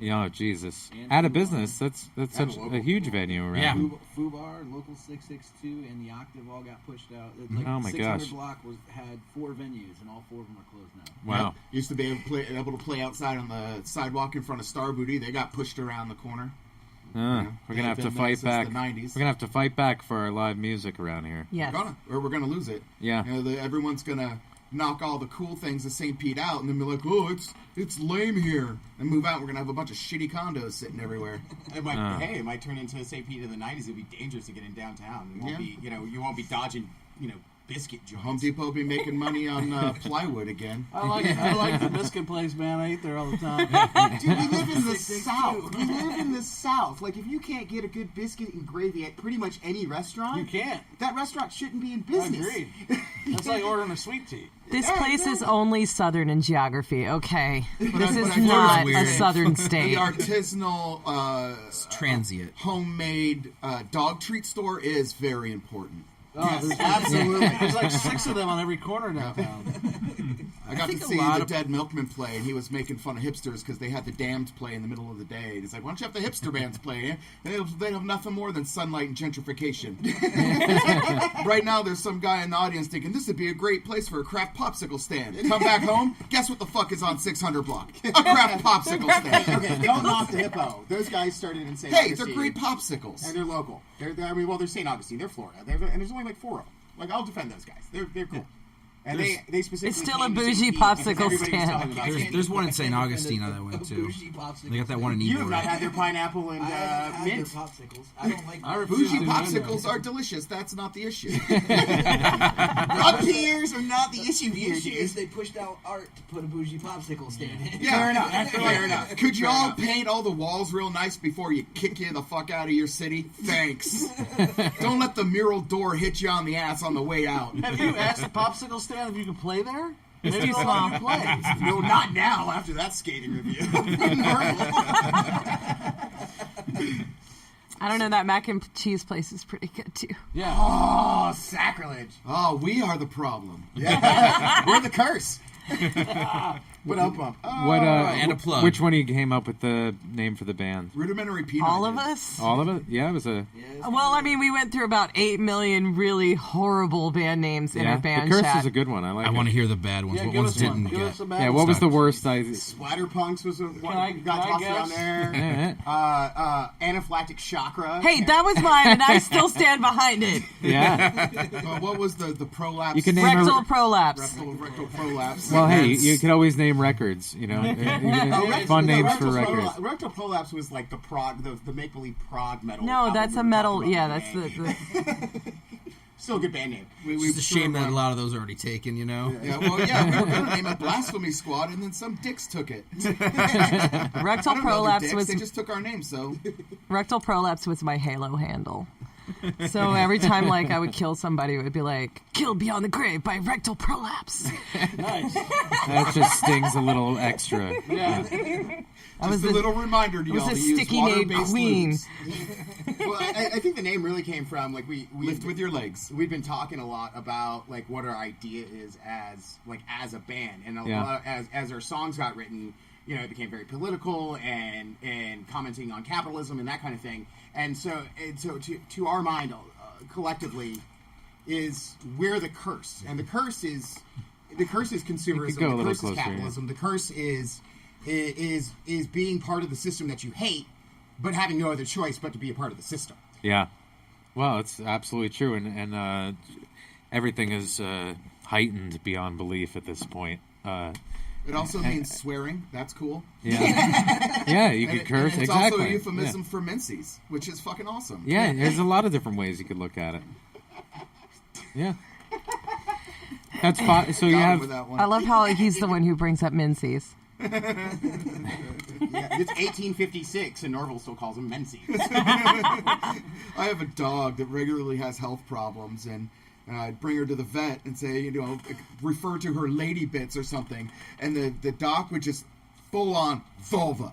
Oh, Jesus. Out of business. That's such a huge venue around. Yeah. Fubar, Local 662, and the Octave all got pushed out. Like, Oh, my 600 gosh. block had 4 venues, and all 4 of them are closed now. Wow. Used to be able to play outside on the sidewalk in front of Star Booty. They got pushed around the corner. We're gonna have to fight back. The 90s. We're gonna have to fight back for our live music around here. Yes. We're gonna lose it. Yeah. You know, everyone's gonna knock all the cool things of St. Pete out, and then be like, "Oh, it's lame here," and move out. We're gonna have a bunch of shitty condos sitting everywhere. It might turn into St. Pete in the '90s. It'd be dangerous to get in downtown. It won't be, you won't be dodging, biscuit joints. Home Depot will be making money on plywood again. I like the biscuit place, man. I eat there all the time. Dude, we live in the South. We live in the South. Like, if you can't get a good biscuit and gravy at pretty much any restaurant, You can't. That restaurant shouldn't be in business. Agreed. That's like ordering a sweet tea. This place is only southern in geography, okay? This is I not find a southern state. The artisanal, transient, homemade dog treat store is very important. Oh, Yes, absolutely. There's like 6 of them on every corner downtown. I got to see the Dead Milkman play, and he was making fun of hipsters because they had the Damned play in the middle of the day. He's like, "Why don't you have the hipster bands play? They have nothing more than sunlight and gentrification." Right now, there's some guy in the audience thinking, "This would be a great place for a craft popsicle stand." Come back home, guess what the fuck is on 600 block? A craft popsicle stand. Okay, don't knock the Hippo. Those guys started in St. Hey, Augustine. they're great popsicles. And they're local. They're St. Augustine. They're Florida. And there's only like 4 of them. Like, I'll defend those guys. They're cool. And they specifically It's still a came to bougie St. Pete popsicle because everybody was stand. talking about There's one in St. Augustine that I went to. They got that one in You have Ybor. not had their pineapple and mint. popsicles. I don't like Bougie popsicles are delicious. That's not the issue. Up peers are not the issue The here, issue dude. is they pushed out art to put a bougie popsicle stand in. Yeah, Fair enough. Fair enough. Could you Fair all enough. paint all the walls real nice before you kick you the fuck out of your city? Thanks. Don't let the mural door hit you on the ass on the way out. Have you asked the popsicle stand if you can play there? It's Maybe too they'll small. let you play. No, not now after that skating review. I don't know, that mac and cheese place is pretty good, too. Yeah. Oh, sacrilege. Oh, we are the problem. Yeah. We're the curse. What up, bump? and a plug. Which one of you came up with the name for the band? Rudimentary Peanut. All of us? All of it? Yeah, it was a... Well, I mean, we went through about 8 million really horrible band names in our band The Curse chat. is a good one. I like it. I want to hear the bad ones. Yeah, What give ones us one. didn't Give get? us a bad Yeah, one. what was the Stop. worst? Splatterpunks was one I got tossed around guess? there. Anaphylactic chakra. Hey, that was mine, and I still stand behind it. Yeah. What was the prolapse? You can name Rectal prolapse. rectal prolapse. Well, hey, you can always name records, you know. Fun names for records. Rectal prolapse was like the make believe prog metal. No, album that's we a were metal. talking Yeah, about that's the. Still a good band name. It's a shame that a lot of those are already taken, you know? Yeah, we were going to name it Blasphemy Squad, and then some dicks took it. Rectal I don't know their prolapse dicks, was they just took our name, so... rectal prolapse was my Halo handle. So every time like I would kill somebody, it would be like "Killed beyond the grave by rectal prolapse." Nice. That just stings a little extra. Yeah. Just a little reminder to I was y'all a to use sticky-made water-based queen. lubes. Well, I think the name really came from like we Lift with your legs. We've been talking a lot about like what our idea is as a band, and a Yeah. lot as our songs got written, you know, it became very political and commenting on capitalism and that kind of thing. And so to our mind, collectively, is we're the curse, and the curse is consumerism. go a The little curse is closer, capitalism. The curse is being part of the system that you hate, but having no other choice but to be a part of the system. Yeah. Well, it's absolutely true, and everything is heightened beyond belief at this point. It also means swearing. That's cool. Yeah. Yeah, you could curse. And it's Exactly. also a euphemism for minces, which is fucking awesome. Yeah, there's a lot of different ways you could look at it. Yeah. That's fine. So you Got him have... with that one. I love how he's the one who brings up Mincy's. It's 1856, and Norval still calls them Menzies. I have a dog that regularly has health problems, and I'd bring her to the vet and say, refer to her lady bits or something, and the doc would just full on vulva.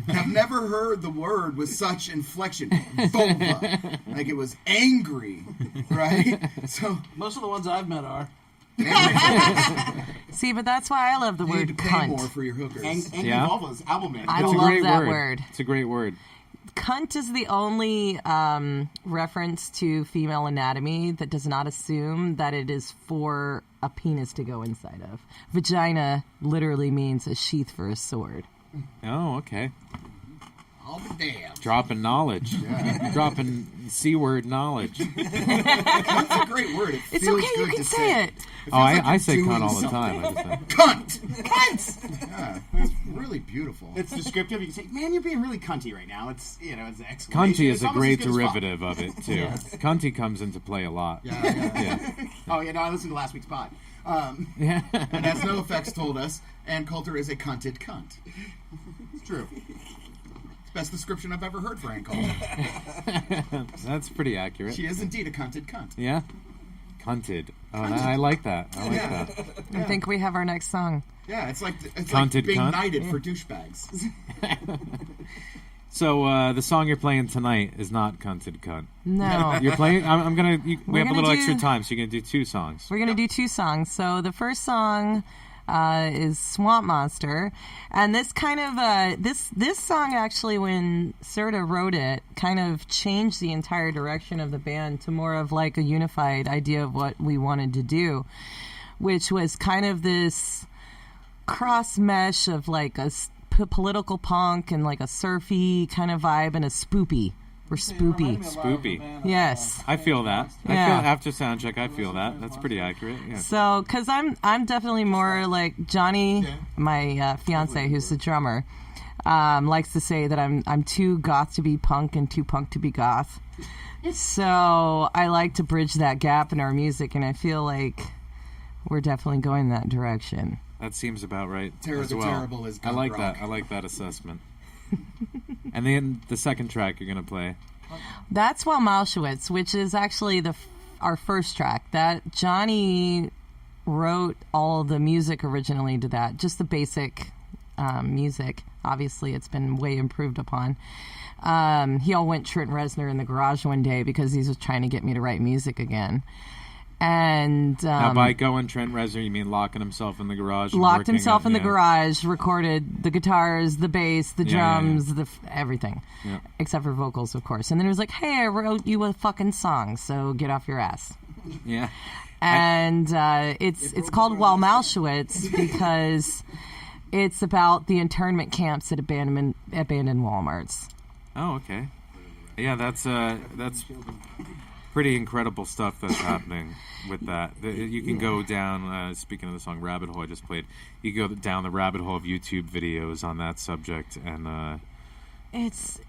I've never heard the word with such inflection, vulva. Like it was angry, right? So most of the ones I've met are. See, but that's why I love the you word need to pay cunt. more for your hookers. Angry Vulva's album name. I It's a love great that word. word. It's a great word. Cunt is the only reference to female anatomy that does not assume that it is for a penis to go inside of. Vagina literally means a sheath for a sword. Oh, okay. I'll be damned. Dropping knowledge. Dropping C-word knowledge. That's a great word. It It's feels okay, good you can to say it. Oh, like I you're say doing cunt all the something. time. I just say. Cunt! Yeah, it's really beautiful. It's descriptive. You can say, "Man, you're being really cunty right now." It's it's an exclamation. Cunty It's is a almost great as good as fuck. derivative of it, too. Cunty comes into play a lot. Yeah. Oh yeah, no, I listened to last week's pod. Yeah. And as NoFX told us, Ann Coulter is a cunted cunt. It's true. It's the best description I've ever heard for Ann Coulter. That's pretty accurate. She is indeed a cunted cunt. Yeah. Cunted. Oh, I like that. I like that. I think we have our next song. Yeah, it's like Cunted being cunt? knighted for douchebags. So the song you're playing tonight is not Cunted Cunt. No. You're playing. I'm gonna. We have a gonna little do- extra time, so you're gonna do 2 songs. We're going to do 2 songs. So the first song is Swamp Monster. And this kind of, this song actually, when Serta wrote it, kind of changed the entire direction of the band to more of like a unified idea of what we wanted to do, which was kind of this cross mesh of like a political punk and like a surfy kind of vibe and a spoopy. We're spoopy. Spoopy. Yes. I feel that. Yeah. I feel after soundcheck. I feel that. That's pretty accurate. Yeah. So, because I'm definitely more like Johnny, my fiance, who's the drummer, likes to say that I'm too goth to be punk and too punk to be goth. So I like to bridge that gap in our music, and I feel like we're definitely going that direction. That seems about right. Terror as the well. Terrible is I goth like rock. that. I like that assessment. And then the second track you're gonna play. That's Well Malshewitz, which is actually our first track. That Johnny wrote all the music originally to that, just the basic music. Obviously, it's been way improved upon. He all went Trent Reznor in the garage one day because he was trying to get me to write music again. And Now, by going Trent Reznor, you mean locking himself in the garage? And locked working himself on- in the yeah. garage, recorded the guitars, the bass, the Yeah, drums, everything, Yeah. except for vocals, of course. And then he was like, "Hey, I wrote you a fucking song, so get off your ass." Yeah. And it's called Well Malshewitz because it's about the internment camps at abandoned Walmarts. Oh, okay. Yeah, that's pretty incredible stuff that's happening with that. You can go down, speaking of the song Rabbit Hole I just played, you go down the rabbit hole of YouTube videos on that subject, and It's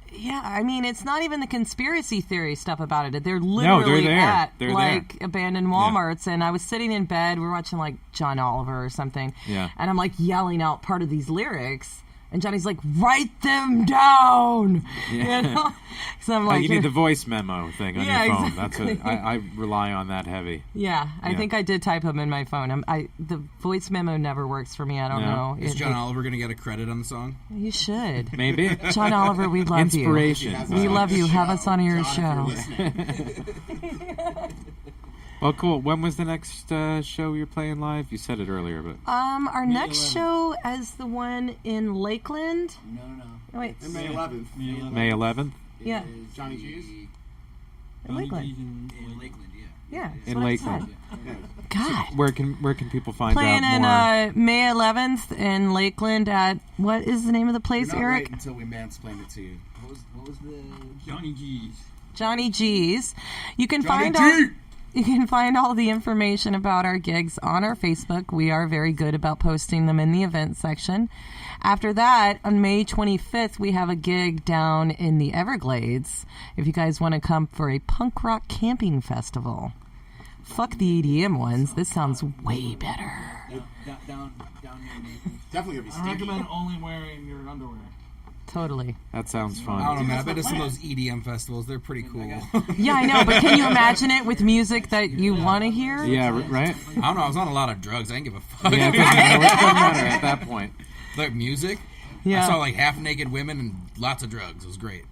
not even the conspiracy theory stuff about it. They're literally there. at They're like there. abandoned Walmarts, and I was sitting in bed. We were watching like John Oliver or something, Yeah. and I'm like yelling out part of these lyrics, and Johnny's like, "Write them down," Yeah. you know. So I'm like, you need the voice memo thing on Yeah, your phone. exactly. That's I rely on that heavy. yeah, I think I did type them in my phone. The voice memo never works for me. I don't know. Is John Oliver going to get a credit on the song? You should. Maybe. John Oliver, we love you. Inspiration. We love you. Have us on your show. Well, cool. When was the next show you're playing live? You said it earlier, but Our next show is the one in Lakeland. No. Oh, wait. May 11th. May 11th. Yeah. Johnny G's. In Lakeland. In Lakeland, Yeah. that's In what I Lakeland. said. God. Where can people find Playing out in more? May 11th in Lakeland at, what is the name of the place, You're not Eric? right until we mansplain it to you. What was the Johnny G's? Johnny G's. You can Johnny find G! You can find all the information about our gigs on our Facebook. We are very good about posting them in the event section. After that, on May 25th, we have a gig down in the Everglades. If you guys want to come for a punk rock camping festival. Fuck the EDM ones. This sounds way better. down near Naples. Definitely gonna be I stinky. recommend only wearing your underwear. Totally. That sounds I fun. don't know, man. I've been to some of those EDM festivals. They're pretty cool. Yeah, I know, but can you imagine it with music that you want to hear? Yeah, right? I don't know. I was on a lot of drugs. I didn't give a fuck. Yeah, it doesn't matter at that point. Like music. Yeah. I saw like half naked women and lots of drugs. It was great.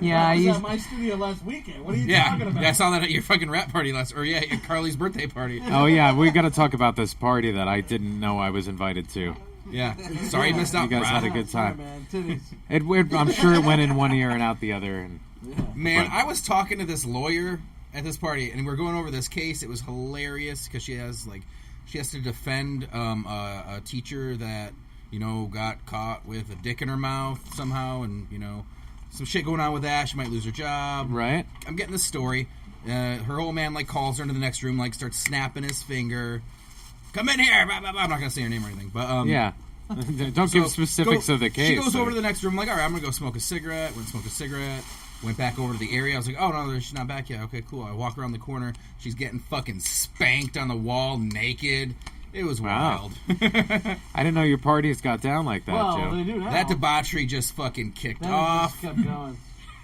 Yeah, I I was used. at my studio last weekend. What are you Yeah, talking about? yeah. I saw that at your fucking rap party at Carly's birthday party. Oh, yeah, we got to talk about this party that I didn't know I was invited to. Yeah. Sorry you missed out. You guys bro. had a good time. Man, titties. I'm sure it went in one ear and out the other. And Man, But- I was talking to this lawyer at this party, and we were going over this case. It was hilarious because she has to defend a teacher that got caught with a dick in her mouth somehow, and some shit going on with that. She might lose her job. Right? I'm getting the story. Her old man calls her into the next room, starts snapping his finger. Come in here. Blah, blah, blah. I'm not gonna say her name or anything, but Yeah. Don't give specifics of the case. She goes or- over to the next room. I'm like, all right, I'm gonna go smoke a cigarette. Went and smoked a cigarette. Went back over to the area. I was like, oh no, she's not back yet. Okay, cool. I walk around the corner. She's getting fucking spanked on the wall, naked. It was Wow. wild. I didn't know your parties got down like that, Well, Joe. they do now. That debauchery just fucking kicked Then it off, just kept going.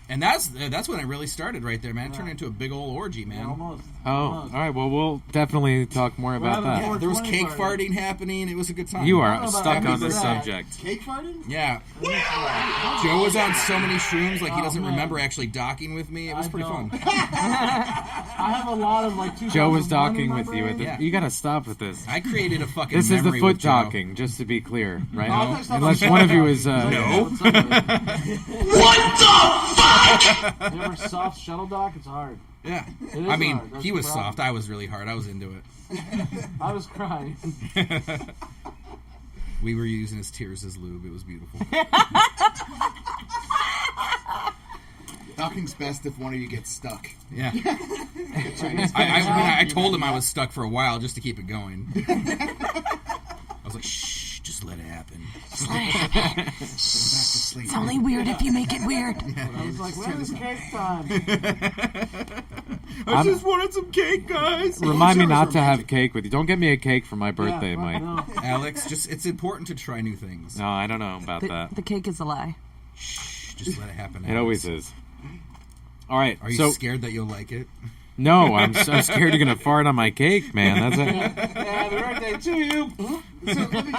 and that's when it really started right there, man. It turned into a big old orgy, man. Almost. Oh, all right. Well, we'll definitely talk more about having that. more- There was 420 cake party. farting happening. It was a good time. You I are don't know about stuck on happy this for that. subject. Cake farting? Yeah. Joe was on so many shrooms, he Oh, doesn't man. remember actually docking with me. It was I pretty don't. fun. I have a lot of 2001 Joe was in docking my with you. brain. Yeah. You got to stop with this. I created a fucking This is the memory foot with Joe. talking, just to be clear, right? No, I thought you Unless said- one of you is. No. You ever soft shuttle dock? It's hard. Yeah. It is I mean, hard. That's he the was problem. soft. I was really hard. I was into it. I was crying. We were using his tears as lube. It was beautiful. Docking's best if one of you gets stuck. Yeah. I told him I was stuck for a while just to keep it going. I was like, shh, just let it happen. It's only weird if you make it weird. I was like, when is cake time? I just wanted some cake, guys. Remind me Sure, not to have romantic. cake with you. Don't get me a cake for my birthday, fuck Mike. no. Alex, it's important to try new things. No, I don't know about that. The cake is a lie. Shh, just let it happen. It always is. All right. Are you so scared that you'll like it? no, I'm scared you're gonna fart on my cake, man. That's it. Happy birthday to you. So, let me,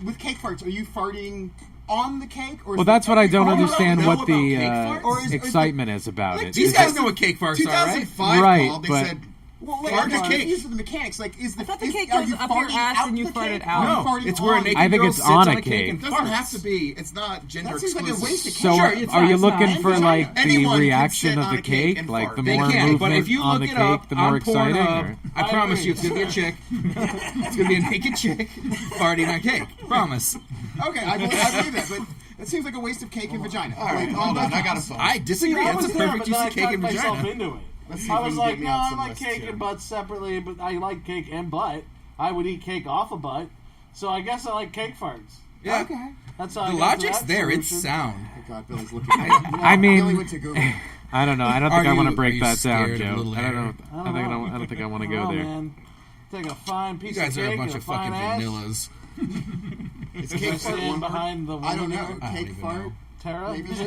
with cake farts, are you farting on the cake? Or Well, that's what I don't Oh, understand. know What about the cake farts? Or is- excitement is about it. These Is guys it- know what cake farts are, right? 2005 Right, called, they but- said, Well, Fart I'm a cake. confused with the mechanics. Is the thought the is- cake are goes you up your farting ass out and you the fart cake? it out. Or are you No, farting it's where a on- naked I think girl it's sits on on a a cake cake. and it doesn't farts. have to be. It's not gender That seems like a exclusive. waste of So cake. Sure, are, it's are not- you it's not. looking for Vagina. like the Anyone can reaction sit of on the a cake cake? and Like fart. the They more can, movement but if you on look the it cake, up the more on exciting. Pornhub, Or? I promise you, it's gonna be a chick. It's gonna be a naked chick farting on cake. Promise. Okay, I believe that, but it seems like a waste of cake and vagina. All right, hold on. I got a phone. I disagree. I That's was a there, perfect but use then I of cake talked and myself vagina. into it. Let's see if I we was can like, get me no, on I some like lists cake here. and butt separately, but I like cake and butt. I would eat cake off a butt. So I guess I like cake farts. Yeah. Okay. That's how The I got to logic's that there. It's solution. sound. Oh God, Billy's looking. I mean- Billy went to Google. I don't know. I don't Are think I want to you- break are you that down, scared of Joe. little I don't know. hair? I don't think I want to go Oh, there. man. Take a fine piece You guys of are cake a bunch and of a fine fucking ass. vanillas. Is I cake fart stand one behind the I don't know. woman. I don't Cake even fart. know. Tara? Maybe so.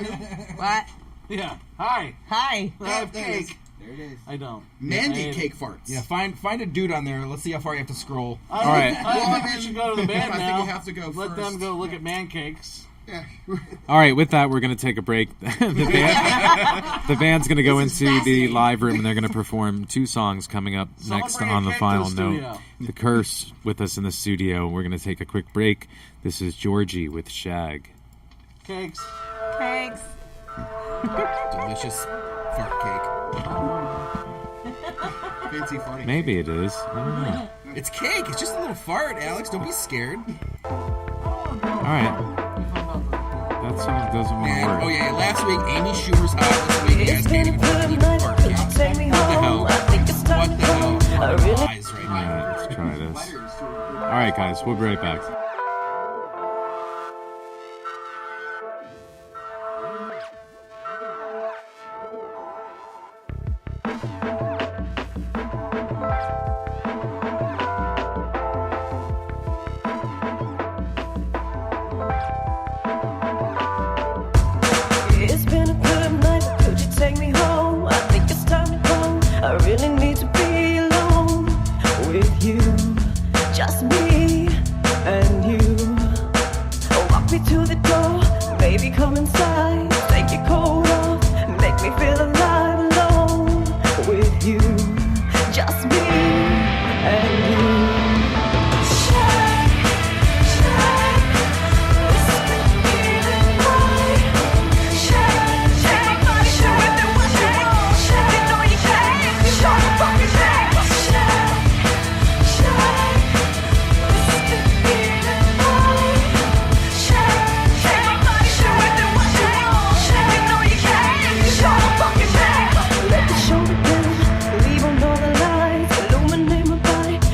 What? Yeah. Hi. Hi. I have there it is. cake. There it is. I don't. Mandy I- cake farts. Yeah, find a dude on there. Let's see how far you have to scroll. I All right. I think we should go to the band I think now. you have to go Let them first. go look at man cakes. Yeah. All right, with that, we're going to take a break. The band's going to go This is into the fascinating. live room, and they're going to perform 2 songs coming up Someone next bring a on the cake to final the note. studio. The Curse with us in the studio. We're going to take a quick break. This is Georgie with Shag. Cakes. Thanks. Delicious fart cake. Fancy farting. Maybe it is. I don't know. It's cake. It's just a little fart, Alex. Don't be scared. All right. That song doesn't want to Man, work. oh yeah, last week Amy Schumer's house. This week you guys can't even fucking eat fart cake. What the hell? What the hell? Lies right All now. right, let's try this. All right, guys, we'll be right back. I really need to be alone with you, just me and you. Walk me to the door, baby, come inside. Take your coat off, make me feel alive. Alone with you, just me and you.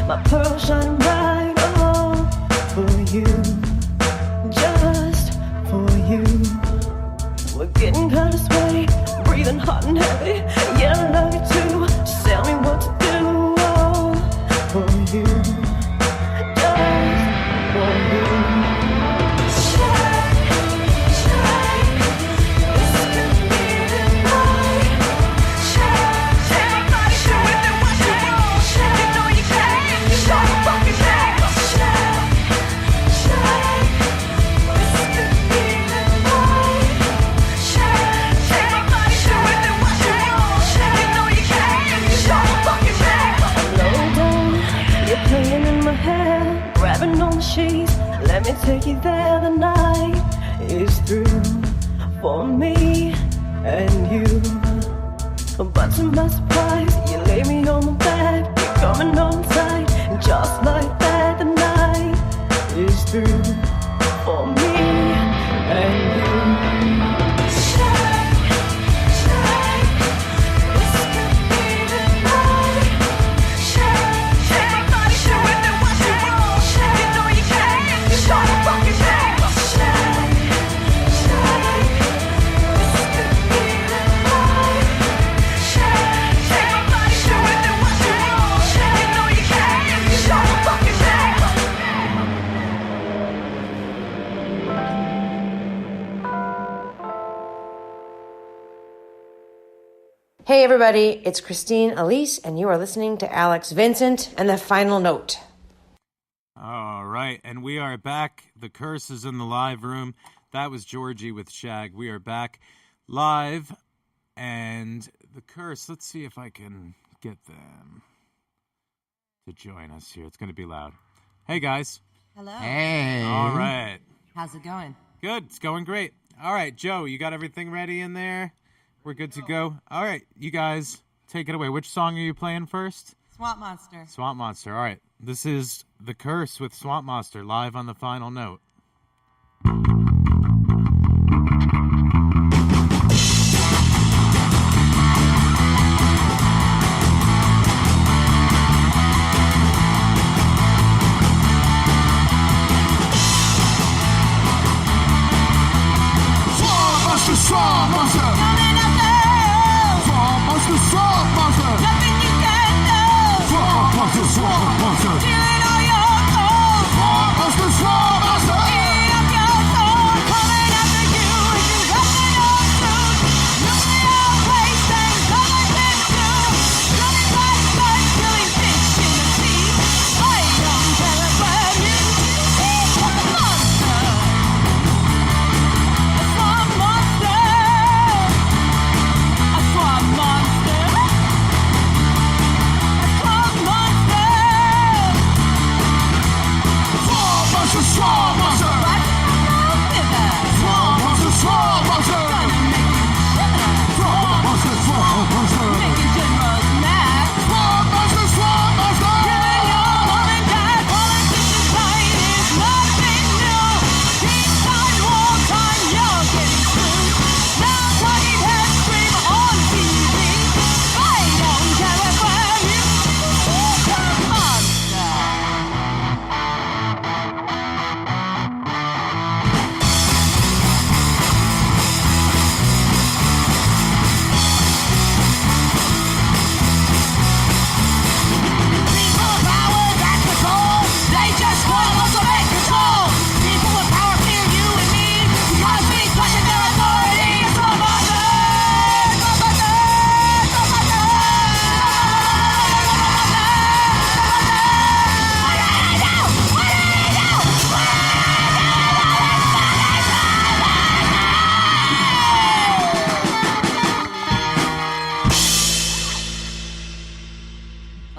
My pearl shine bright, oh, for you, just for you. We're getting kind of sweaty, breathing hot and heavy. Yeah, I love you too. Just tell me what to do, oh, for you, just for you. Grabbing on the sheets, let me take you there. The night is through for me and you. But to my surprise, you lay me on my back. You're coming on tight, and just like that, the night is through for me and you. Hey everybody, it's Christine Elise, and you are listening to Alex Vincent and The Final Note. All right, and we are back. The Curse is in the live room. That was Georgie with Shag. We are back live, and The Curse, let's see if I can get them to join us here. It's going to be loud. Hey, guys. Hello. Hey. All right. How's it going? Good. It's going great. All right, Joe, you got everything ready in there? We're good to go. All right, you guys, take it away. Which song are you playing first? Swamp Monster. Swamp Monster. All right. This is The Curse with Swamp Monster live on The Final Note. Swamp Monster! Coming up the hill! Swamp Monster! Swamp Monster! Nothing you can do! Swamp Monster! Swamp Monster! Feeling all your own! Swamp Monster! Swamp Monster!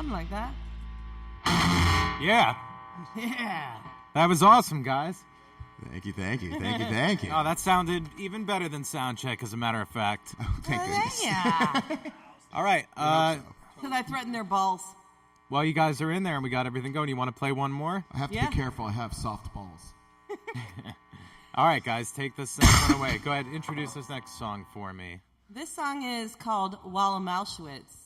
Something like that. Yeah. Yeah. That was awesome, guys. Thank you, thank you, thank you, thank you. Oh, that sounded even better than Soundcheck, as a matter of fact. Oh, thank goodness. Yeah. All right. Because I threatened their balls. While you guys are in there and we got everything going, you want to play one more? I have to Yeah. be careful. I have soft balls. All right, guys, take this next one away. Go ahead, introduce this next song for me. This song is called Wallem Auschwitz.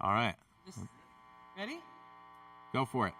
All right. Ready? Go for it.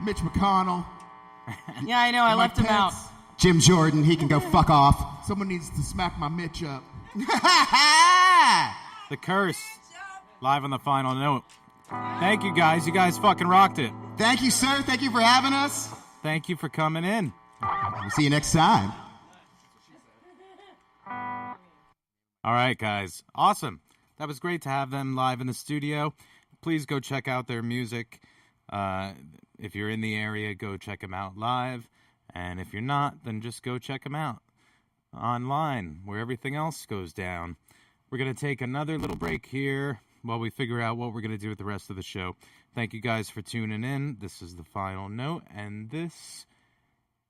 Mitch McConnell. Yeah, I know. I left him out. Jim Jordan, he can go fuck off. Someone needs to smack my Mitch up. The Curse, live on the final note. Thank you, guys. You guys fucking rocked it. Thank you, sir. Thank you for having us. Thank you for coming in. We'll see you next time. All right, guys. Awesome. That was great to have them live in the studio. Please go check out their music. If you're in the area, go check them out live. And if you're not, then just go check them out online, where everything else goes down. We're going to take another little break here while we figure out what we're going to do with the rest of the show. Thank you guys for tuning in. This is the final note, and this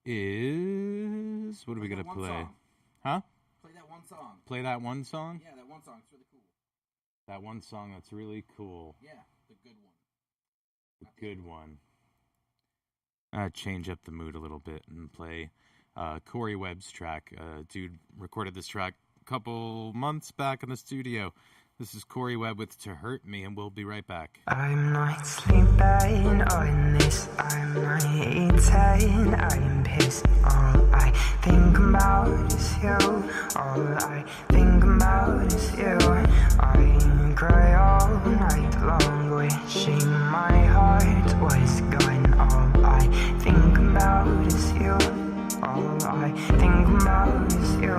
is... What are we going to play? Song. Huh? Play that one song. Play that one song? Yeah, that one song. It's really cool. That one song that's really cool. Yeah, the good one. The good one. Change up the mood a little bit and play Corey Webb's track. Dude recorded this track a couple months back in the studio. This is Corey Webb with To Hurt Me, and we'll be right back. I'm not sleeping on this, I'm not eating, I'm pissed. All I think about is you, all I think about is you. I cry all night long, wishing my heart was gone. All I think about is you, all I think about is you.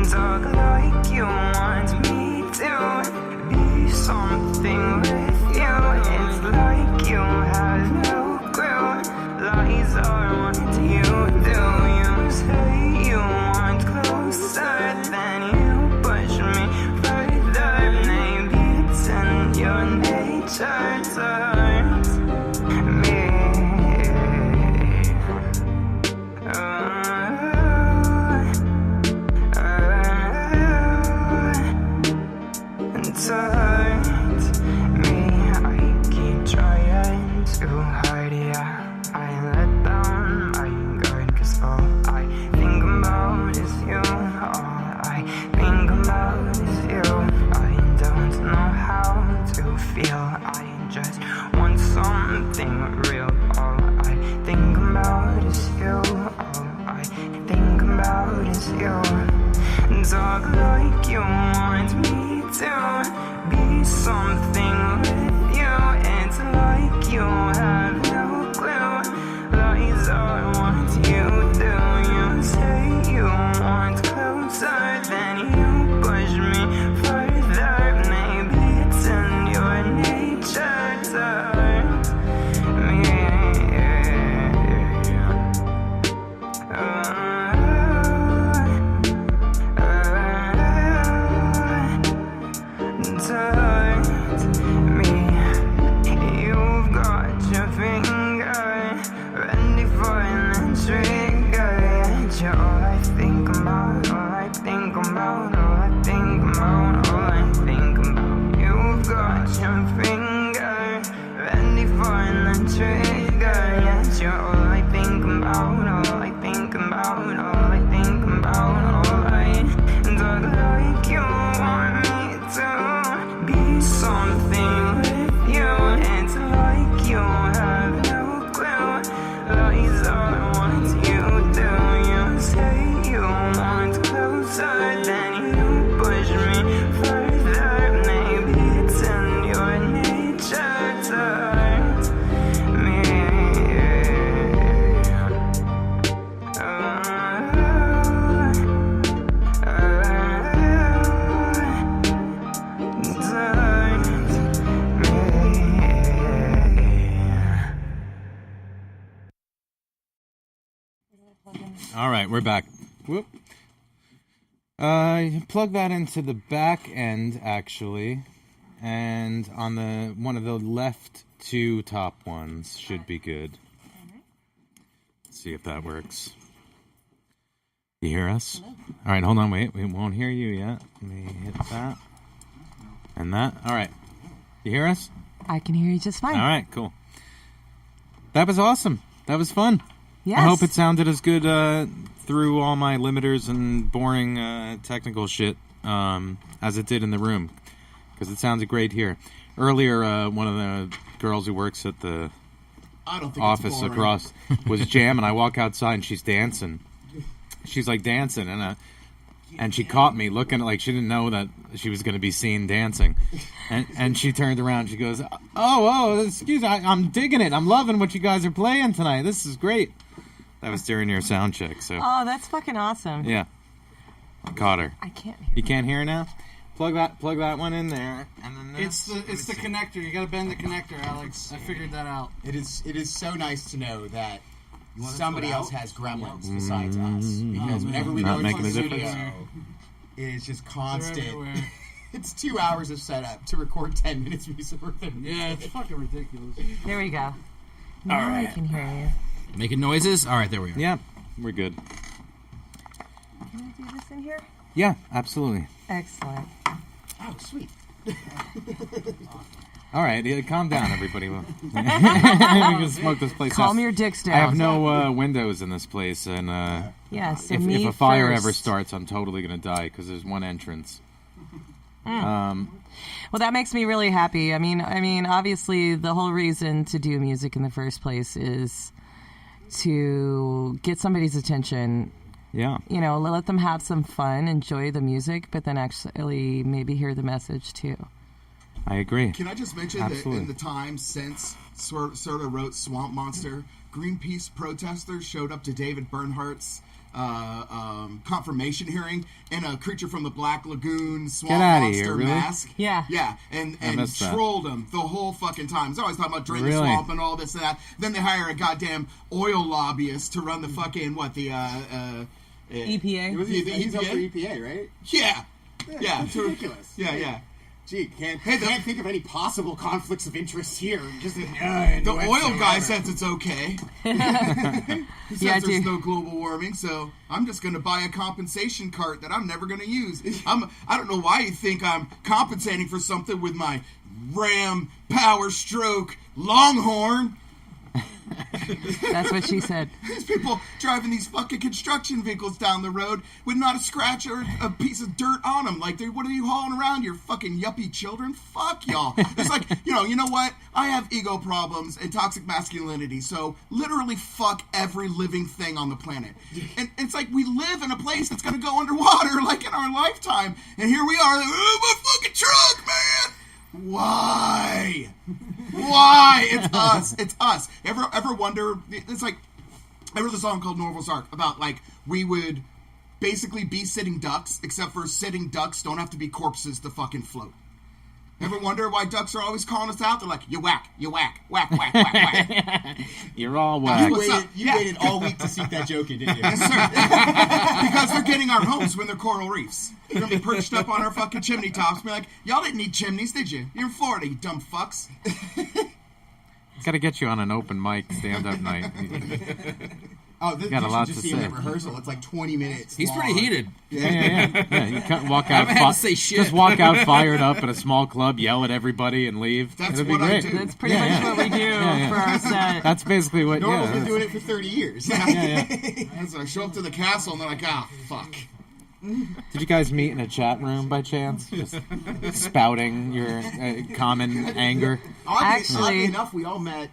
Talk like you want me to be something with you. It's like you have no clue. Lies are what you do. You say you want closer, then you push me further. Maybe it's in your nature to hurt me. To hurt me, I keep trying too hard, yeah. I let down my guard, 'cause all I think about is you. All I think about is you. I don't know how to feel, I just want something real. All I think about is you. All I think about is you. Talk like you want me to be something with you. It's like you have no clue. Lies are what you do. You say you want closer, then you push me further. Maybe it's in your nature to hurt me. To hurt me, you've got your finger ready for an trigger. You're all I think about, all I think about, all I think about, all I think about. You've got your finger ready for an trigger. Yes, you're all I think about, all I think about, all I think about, all I talk like you want me to be something with you. It's like you have no clue. Lies are what you do. You say you want closer, then you push me further. Maybe it's in your nature to hurt me. All right, we're back. Whoop. Plug that into the back end, actually, and on the one of the left two top ones should be good. Let's see if that works. You hear us? All right, hold on, wait. We won't hear you yet. Let me hit that and that. All right, you hear us? I can hear you just fine. All right, cool. That was awesome. That was fun. Yes. I hope it sounded as good through all my limiters and boring technical shit as it did in the room, because it sounded great here. Earlier, one of the girls who works at the office across was jamming. I walk outside and she's dancing. She's like dancing, and she caught me looking like she didn't know that she was going to be seen dancing. And she turned around. She goes, oh, excuse me, I'm digging it. I'm loving what you guys are playing tonight. This is great. That was during your sound check. So. Oh, that's fucking awesome. Yeah. I caught her. I can't hear You can't hear her now? Plug that one in there. And then It's the connector. You got to bend the connector, Alex. I figured that out. It is so nice to know that somebody else has gremlins besides us, because whenever we go into the studio, it's just constant. It's 2 hours of setup to record 10 minutes music worth of music. Yeah, it's fucking ridiculous. There we go. Now All right. I can hear you. Making noises? All right, there we are. Yeah, we're good. Can I do this in here? Yeah, absolutely. Excellent. Oh, sweet. All right, calm down, everybody. We can smoke this place Calm out. your dicks down. I have no windows in this place, and Yeah, so if me a fire first. ever starts, I'm totally going to die, because there's one entrance. Well, that makes me really happy. I mean, obviously, the whole reason to do music in the first place is to get somebody's attention. Yeah. You know, let them have some fun, enjoy the music, but then actually maybe hear the message too. I agree. Can I just mention that in the time since Serta wrote Swamp Monster, Greenpeace protesters showed up to David Bernhardt's confirmation hearing in a Creature from the Black Lagoon Swamp Monster mask. Yeah, and trolled him the whole fucking time. He's always talking about drain the swamp and all this and that. Then they hire a goddamn oil lobbyist to run the fucking EPA. He's up for EPA, right? Yeah. It's ridiculous. Yeah. Gee, can't think of any possible conflicts of interest here. Just the oil guy says it's okay. He says there's no global warming, so I'm just going to buy a compensation cart that I'm never going to use. I don't know why you think I'm compensating for something with my Ram Power Stroke Longhorn. That's what she said. These people driving these fucking construction vehicles down the road with not a scratch or a piece of dirt on them. Like, what are you hauling around, you fucking yuppie children? Fuck y'all. It's like, you know what? I have ego problems and toxic masculinity, so literally fuck every living thing on the planet. And it's like we live in a place that's going to go underwater, like in our lifetime. And here we are, my fucking truck, man! Why? It's us. It's us. Ever wonder? It's like I wrote a song called Norval's Ark about like we would basically be sitting ducks, except for sitting ducks don't have to be corpses to fucking float. Ever wonder why ducks are always calling us out? They're like, you whack, whack, whack, whack. You're all whack. You waited all week to seek that joke in, didn't you? Yes, sir. Because they're getting our homes when they're coral reefs. They're going to be perched up on our fucking chimney tops and be like, y'all didn't need chimneys, did you? You're in Florida, you dumb fucks. Got to get you on an open mic stand-up night. Oh, this got a lot just to see say. him at rehearsal. It's like 20 minutes. He's long. pretty heated. Yeah. You can't walk out. I haven't had to say shit. Just walk out fired up at a small club, yell at everybody, and leave. That's It'll be what I great. do. That's pretty much what we do for our set. That's basically what. Normal's been doing it for 30 years. As I show up to the castle and they're like, fuck. Did you guys meet in a chat room by chance? Just spouting your common anger. Oddly enough, we all met.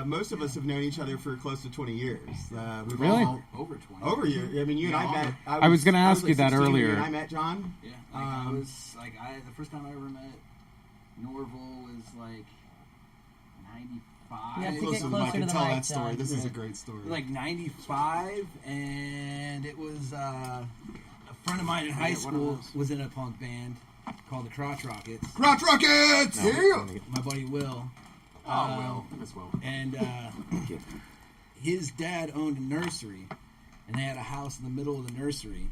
Most of us have known each other for close to 20 years. We've Really? all, Over 20. over year. I mean, you and I met. I was gonna ask you that 16 when earlier. You and I met John. Yeah, I was like, the first time I ever met Norval was like 95. You have to Closer get to the closer mic to and the tell mic, that story. John. This is a great story. Like 95, and it was a friend of mine in high school was in a punk band called the Crotch Rockets. Crotch Rockets! My buddy Will. Will. Miss Will. And his dad owned a nursery, and they had a house in the middle of the nursery,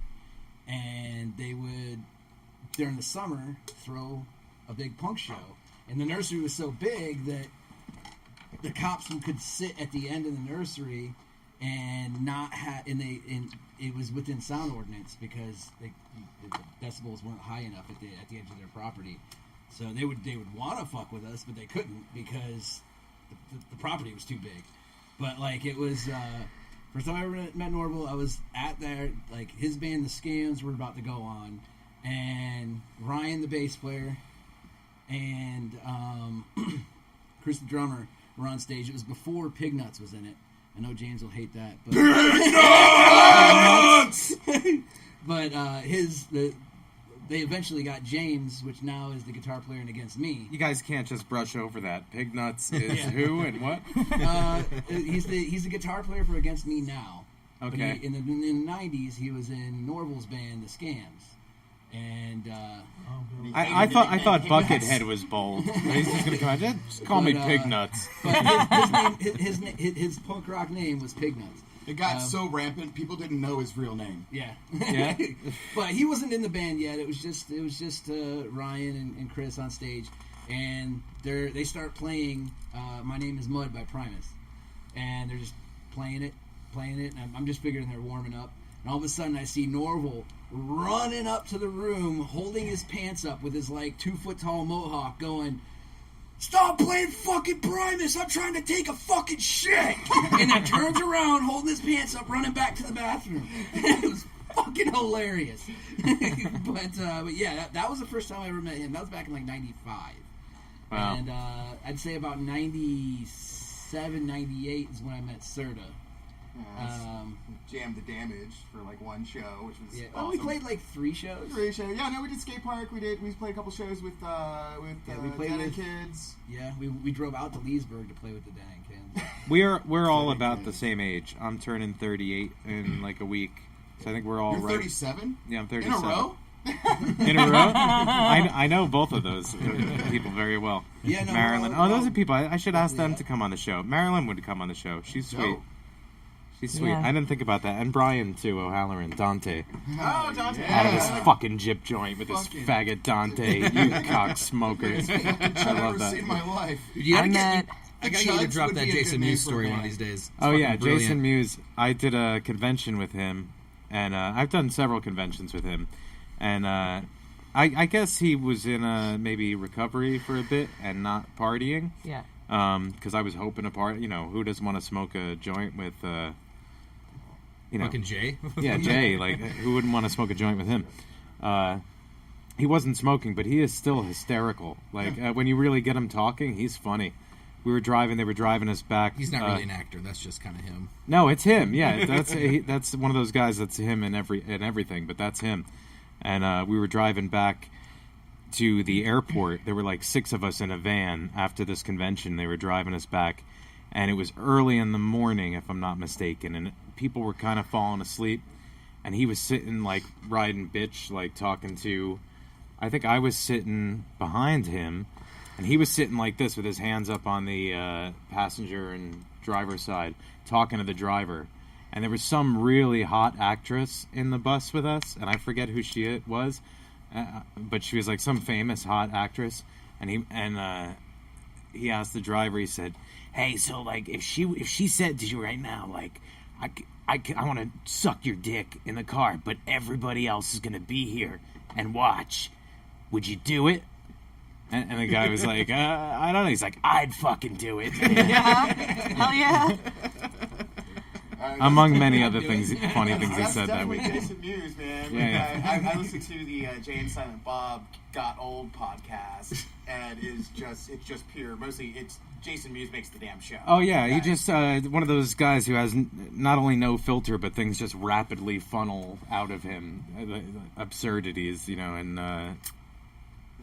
and they would, during the summer, throw a big punk show. And the nursery was so big that the cops could sit at the end of the nursery and not have, and it was within sound ordinance because the decibels weren't high enough at the edge of their property. So they would want to fuck with us, but they couldn't because the property was too big. But like it was first time I ever met Norval, I was at there, like his band, the Scams, were about to go on, and Ryan, the bass player, and Chris, the drummer, were on stage. It was before Pig Nuts was in it. I know James will hate that, but Pig Nuts! But they eventually got James, which now is the guitar player in Against Me. You guys can't just brush over that. Pig Nuts is who and what? He's the guitar player for Against Me now. Okay. But in the 90s, he was in Norval's band, the Scams. And I thought Buckethead was bold. He's just gonna come out. Just call me Pig Nuts. But his punk rock name was Pig Nuts. It got so rampant, people didn't know his real name. Yeah. Yeah. But he wasn't in the band yet. It was just Ryan and Chris on stage, and they start playing "My Name Is Mud" by Primus, and they're just playing it, and I'm just figuring they're warming up, and all of a sudden I see Norval running up to the room, holding his pants up with his like 2-foot-tall mohawk, going, "Stop playing fucking Primus! I'm trying to take a fucking shit!" And then turns around, holding his pants up, running back to the bathroom. fucking hilarious. but yeah, that was the first time I ever met him. That was back in like '95. Wow. And I'd say about 97, 98 is when I met Serta. Jammed the Damage for like one show, which was Yeah. awesome. Oh, we played like 3 shows. 3 shows. Yeah, no, we did skate park. We played a couple shows with we played Dead with Kids. Yeah, we drove out to Leesburg to play with the Dang Kids. We're all about the same age. I'm turning 38 in like a week, so I think we're all You're right. 37? Yeah, I'm 37. In a row? In a row? I know both of those people very well. Yeah, no, Marilyn. we're all- Those are people. I should ask them to come on the show. Marilyn would come on the show. She's sweet. Dope. She's sweet. Yeah. I didn't think about that. And Brian, too, O'Halloran. Dante. Oh, Dante. Out of his Yeah. fucking jip joint with his Fucking- faggot Dante. You cock smokers. I I've love ever that. seen in my life. You gotta I get, met. I gotta get you to Chuds drop would that be a good Jason name Mewes for a story one of band. these days. It's Oh, yeah. fucking brilliant. Jason Mewes. I did a convention with him, and I've done several conventions with him. And I guess he was in maybe recovery for a bit and not partying. Yeah. Because I was hoping to party. You know, who doesn't want to smoke a joint with, you know. Fucking Jay. Yeah, Jay. Like, who wouldn't want to smoke a joint with him? He wasn't smoking, but he is still hysterical. Like, when you really get him talking, he's funny. We were driving. They were driving us back. He's not really an actor. That's just kind of him. No, it's him. Yeah, that's one of those guys. That's him in everything. But that's him. And we were driving back to the airport. There were like 6 of us in a van after this convention. They were driving us back, and it was early in the morning, if I'm not mistaken. And people were kind of falling asleep, and he was sitting like riding bitch, like talking to. I think I was sitting behind him. And he was sitting like this with his hands up on the passenger and driver side, talking to the driver. And there was some really hot actress in the bus with us, and I forget who she was, but she was like some famous hot actress. And he asked the driver. He said, "Hey, so like if she said to you right now, like I want to suck your dick in the car, but everybody else is gonna be here and watch, would you do it?" And the guy was like, I don't know. He's like, "I'd fucking do it." Yeah. Hell yeah. Among many other things, funny things he That's said that definitely week. Jason Mewes, man. Yeah, I listened to the Jay and Silent Bob Got Old podcast, and it's just pure. Mostly, it's Jason Mewes makes the damn show. Oh yeah, he just one of those guys who has not only no filter, but things just rapidly funnel out of him, absurdities, you know, and I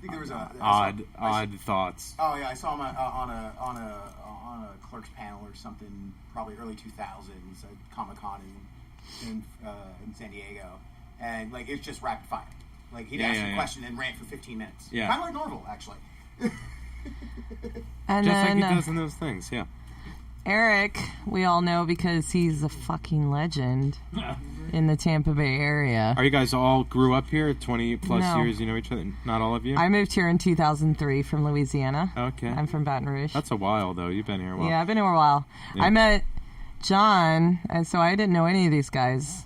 think there was odd thoughts. Oh yeah, I saw him on a clerk's panel or something, probably early 2000s at Comic-Con in San Diego, and like it's just rapid fire. Like he'd ask a question and rant for 15 minutes. Yeah. Kind of like Norval, actually. And Just then like he does in those things, yeah. Eric, we all know because he's a fucking legend in the Tampa Bay area. Are you guys all grew up here? 20 plus No. years, you know each other? Not all of you? I moved here in 2003 from Louisiana. Okay. I'm from Baton Rouge. That's a while, though. You've been here a while. Yeah, I've been here a while. Yeah. I met John, and so I didn't know any of these guys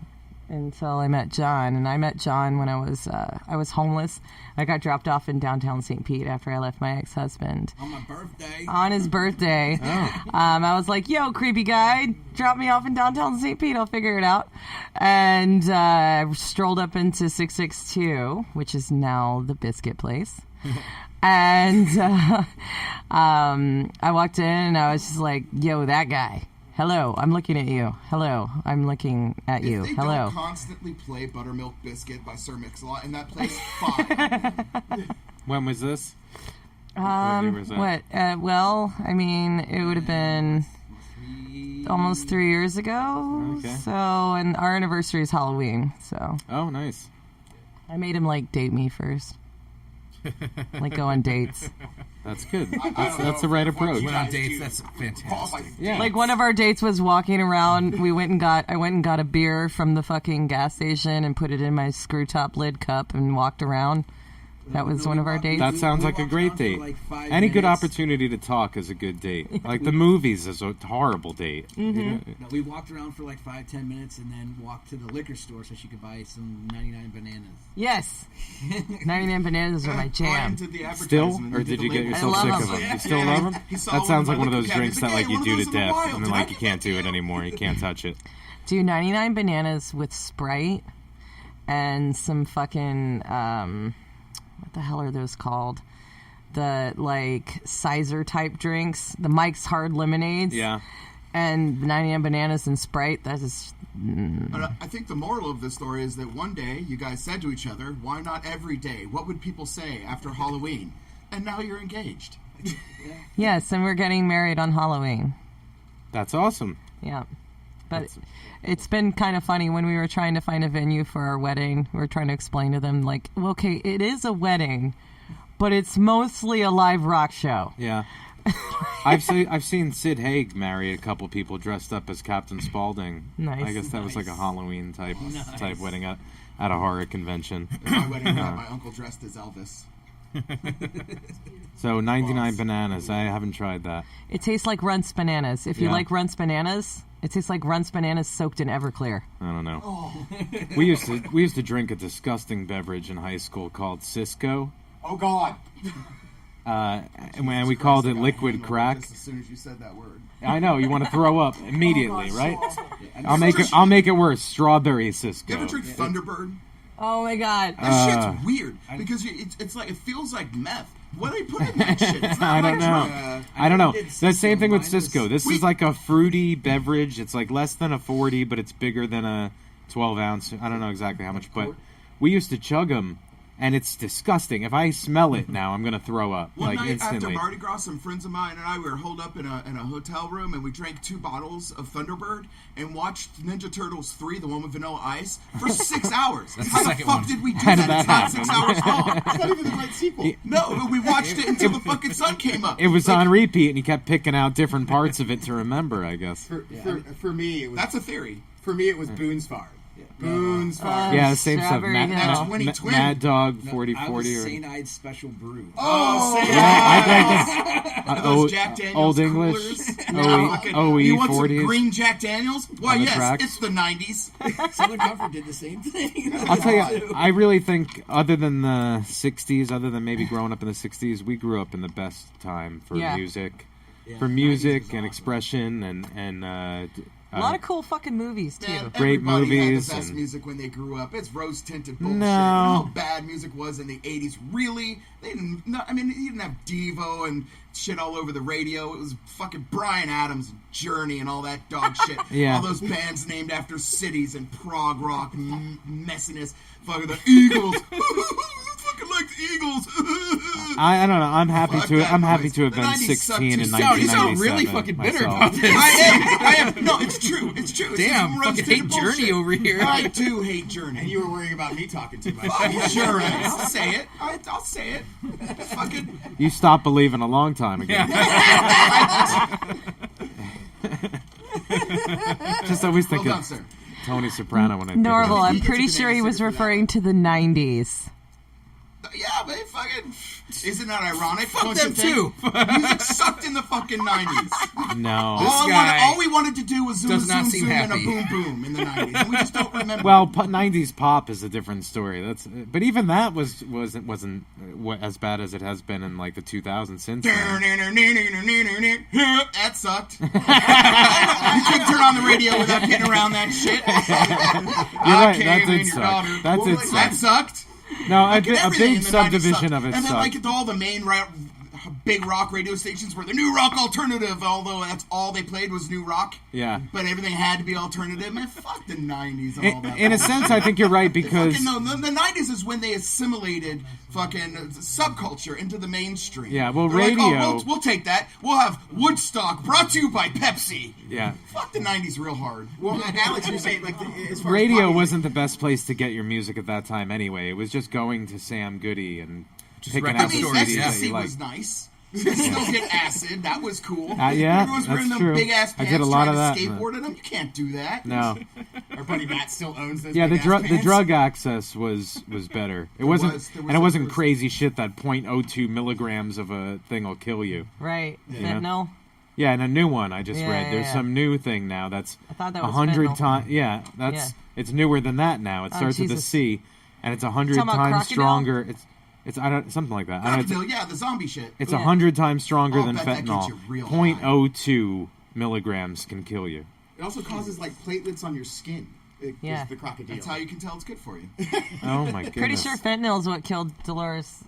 until I met John. And I met John when I was homeless. I got dropped off in downtown St. Pete after I left my ex-husband. On my birthday. On his birthday. Oh. I was like, "Yo, creepy guy, drop me off in downtown St. Pete. I'll figure it out." And I strolled up into 662, which is now the Biscuit Place. And I walked in and I was just like, "Yo, that guy. Hello, I'm looking at you. Hello, I'm looking at you. If they Hello." don't constantly play Buttermilk Biscuit by Sir Mix-a-Lot in that place, fine. When was this? What year was that? What? Well, I mean, it would have been almost 3 years ago. Okay. So, and our anniversary is Halloween. So. Oh, nice. I made him like date me first. Like go on dates. That's good. That's the right approach. Went on dates. That's fantastic. Yeah. Like one of our dates was walking around. I went and got a beer from the fucking gas station and put it in my screw top lid cup and walked around. That was one of our dates. That sounds like a great date. like 5 Any good minutes. opportunity to talk is a good date. Like the movies is a horrible date. Mm-hmm. No, we walked around for like 5-10 minutes and then walked to the liquor store so she could buy some 99 bananas. Yes. 99 bananas are my jam. Still? Or did you get yourself I sick love of them? them. You still love them? He saw That one sounds in like my one of those liquor drinks that cabinet. like Hey, you one do of to those in the death wild. and then like you can't do it anymore. You can't touch it. Do 99 bananas with Sprite and some fucking what the hell are those called? The like Sizer type drinks, the Mike's Hard Lemonades. Yeah. And 99 Bananas and Sprite. That is. But I think the moral of this story is that one day you guys said to each other, "Why not every day? What would people say after Halloween?" And now you're engaged. Yes, and we're getting married on Halloween. That's awesome. Yeah. But it's been kind of funny when we were trying to find a venue for our wedding. We were trying to explain to them, like, well, okay, it is a wedding, but it's mostly a live rock show. Yeah. I've seen Sid Haig marry a couple people dressed up as Captain Spaulding. Nice. I guess that was like a Halloween type wedding at a horror convention. My wedding got my uncle dressed as Elvis. So 99 Bananas. I haven't tried that. It tastes like Runts Bananas. If you like Runts Bananas, it tastes like Runts Bananas soaked in Everclear. I don't know. Oh. We used to drink a disgusting beverage in high school called Cisco. Oh God. And we called it liquid crack. As soon as you said that word. I know you want to throw up immediately, Oh, right? so I'll make it worse. Strawberry Cisco. You ever drink Thunderbird? Oh my God. That shit's weird because it's like it feels like meth. What do they put in that shit? It's not I don't know. drunk. I don't know. The same thing with Cisco. This is like a fruity beverage. It's like less than a 40, but it's bigger than a 12 ounce. I don't know exactly how much, but we used to chug them. And it's disgusting. If I smell it now, I'm gonna throw up One night instantly. after Mardi Gras, some friends of mine and I were holed up in a hotel room, and we drank 2 bottles of Thunderbird and watched Ninja Turtles 3, the one with Vanilla Ice, for 6 hours. That's How the the second fuck one. did we do How that? did that It's not happen? 6 hours long. It's not even the right sequel. No, but we watched it until the fucking sun came up. It was on repeat, and you kept picking out different parts of it to remember. I guess. For me, it was, That's a theory. For me, it was Boone's Farm. Boone's Farm. Yeah, the same stuff. Strawberry Mad Dog I 4040 was or St. Ides Special Brew. Oh, say I drank Are those Jack Daniels Old coolers? English No. OE You want some 40s. green Jack Daniels? Why, On the yes, tracks. it's the 90s. Southern Comfort did the same thing. I'll tell you, I really think, other than the 60s, other than maybe growing up in the 60s, we grew up in the best time for Yeah. music. Yeah, For 90s music was and awesome. expression and A lot of cool fucking movies too. Man, Great everybody movies had the best and- music when they grew up. It's rose-tinted bullshit. No. You know how bad music was in the 80s? Really? They didn't... No, I mean, you didn't have Devo and shit all over the radio. It was fucking Bryan Adams and Journey and all that dog shit. Yeah. All those bands named after cities and prog rock messiness. Fucking the Eagles. Fucking like the Eagles. I don't know. I'm happy Fuck to. that I'm happy noise. to have The been 90s 16 in sucked too. 1997. You sound really fucking bitter myself. about this. I am. No, it's true. It's true. It's Damn, just fucking roasted hate bullshit. Journey over here. I do hate Journey. And you were worrying about me talking too much. Sure, I'll say it. I'll say it. Fucking. You stopped believing a long time ago. Just always think Well done, of sir. Tony Soprano when I think Norval, of I'm He pretty gets sure he was banana for that. referring to the 90s. Yeah, but fucking. Isn't that ironic? Fuck Don't them you think? too. Music sucked in the fucking 90s. No. All we wanted to do was zoom, does not zoom, seem zoom, and a happy. boom, boom in the 90s. And we just don't remember. Well, 90s pop is a different story. But even that wasn't as bad as it has been in like the 2000s since then. That sucked. You couldn't turn on the radio without getting around that shit. You're right, Okay, that did man, your suck. daughter. That did That suck. sucked. No, Fucking a everything big in the 90s subdivision sucked. of it And then sucked. like all the main big rock radio stations were the new rock alternative, although that's all they played was new rock. Yeah. But everything had to be alternative. Man, fuck the 90s and all that. In a sense, I think you're right because Fucking, no, the 90s is when they assimilated fucking subculture into the mainstream. Yeah, well, They're like, radio- oh, we'll take that. We'll have Woodstock brought to you by Pepsi. yeah, Fuck the 90s real hard. Well, Alex, you're saying like as far radio as pop wasn't the best place to get your music at that time anyway. It was just going to Sam Goody and picking record out the stores, CDs yeah. that Ecstasy you was liked. nice. You could still get acid. That was cool. Yeah, Everyone's wearing that's them true. big ass I pants did a lot trying of that. to skateboard in them. You can't do that. No, Our buddy Matt still owns those. yeah, the big-ass the pants. drug access was better. It wasn't, there was and it wasn't there was- crazy shit that 0.02 milligrams of a thing will kill you. Right. Yeah. Fentanyl. Yeah, and a new one I just Yeah, read. yeah, There's yeah. some new thing now that's I thought that was 100 fentanyl. times. Yeah, that's it's newer than that now. It Oh, starts with a Jesus. C, and it's 100 Talking about times crocodile? stronger. It's I don't something like that. I don't know, Crocodile, yeah, the zombie shit. it's Yeah. 100 times stronger I'll than bet that gets fentanyl. you real 0.02 milligrams can kill you. It also causes like platelets on your skin. Yeah. The crocodile. That's how you can tell it's good for you. Oh my goodness. Pretty sure fentanyl is what killed Dolores.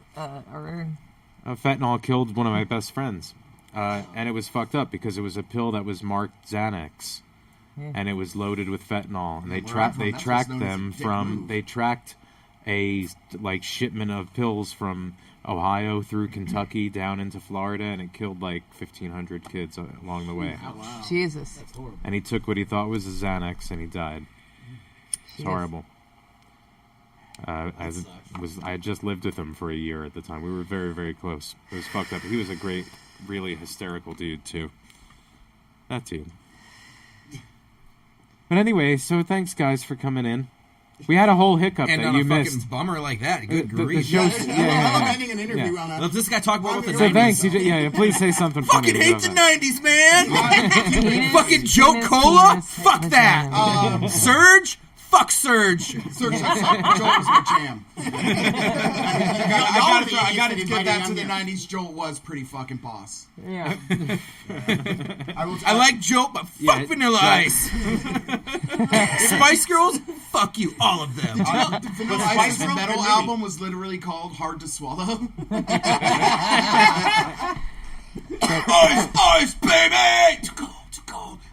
Fentanyl killed one of my best friends. And it was fucked up because it was a pill that was marked Xanax. Yeah. And it was loaded with fentanyl. And they Where I'm from, that's what's tracked known as a them dick from move. they tracked a shipment of pills from Ohio through Kentucky down into Florida, and it killed like 1,500 kids along the way. Oh, wow. Jesus. That's horrible. And he took what he thought was a Xanax, and he died. It's Jeez. horrible. I had just lived with him for a year at the time. We were very, very close. It was fucked up. He was a great, really hysterical dude too. That dude. But anyway, so thanks guys for coming in. We had a whole hiccup And that on you a fucking missed. bummer like that. Good The grief. show's- I love ending an interview on a. Let this guy talk more about the So 90s. thanks. Yeah, please say something funny. Fucking hate the 90s, man. Penis, Fucking Joe penis, Cola? penis, Fuck that. vagina. Surge? Fuck Surge. Joel was my jam. I gotta give that to the 90s. Joel was pretty fucking boss. Yeah. I like Joe, but fuck Vanilla Ice. Spice Girls? Fuck you, all of them. The Vanilla Ice's metal album was literally called Hard to Swallow. Ice, baby!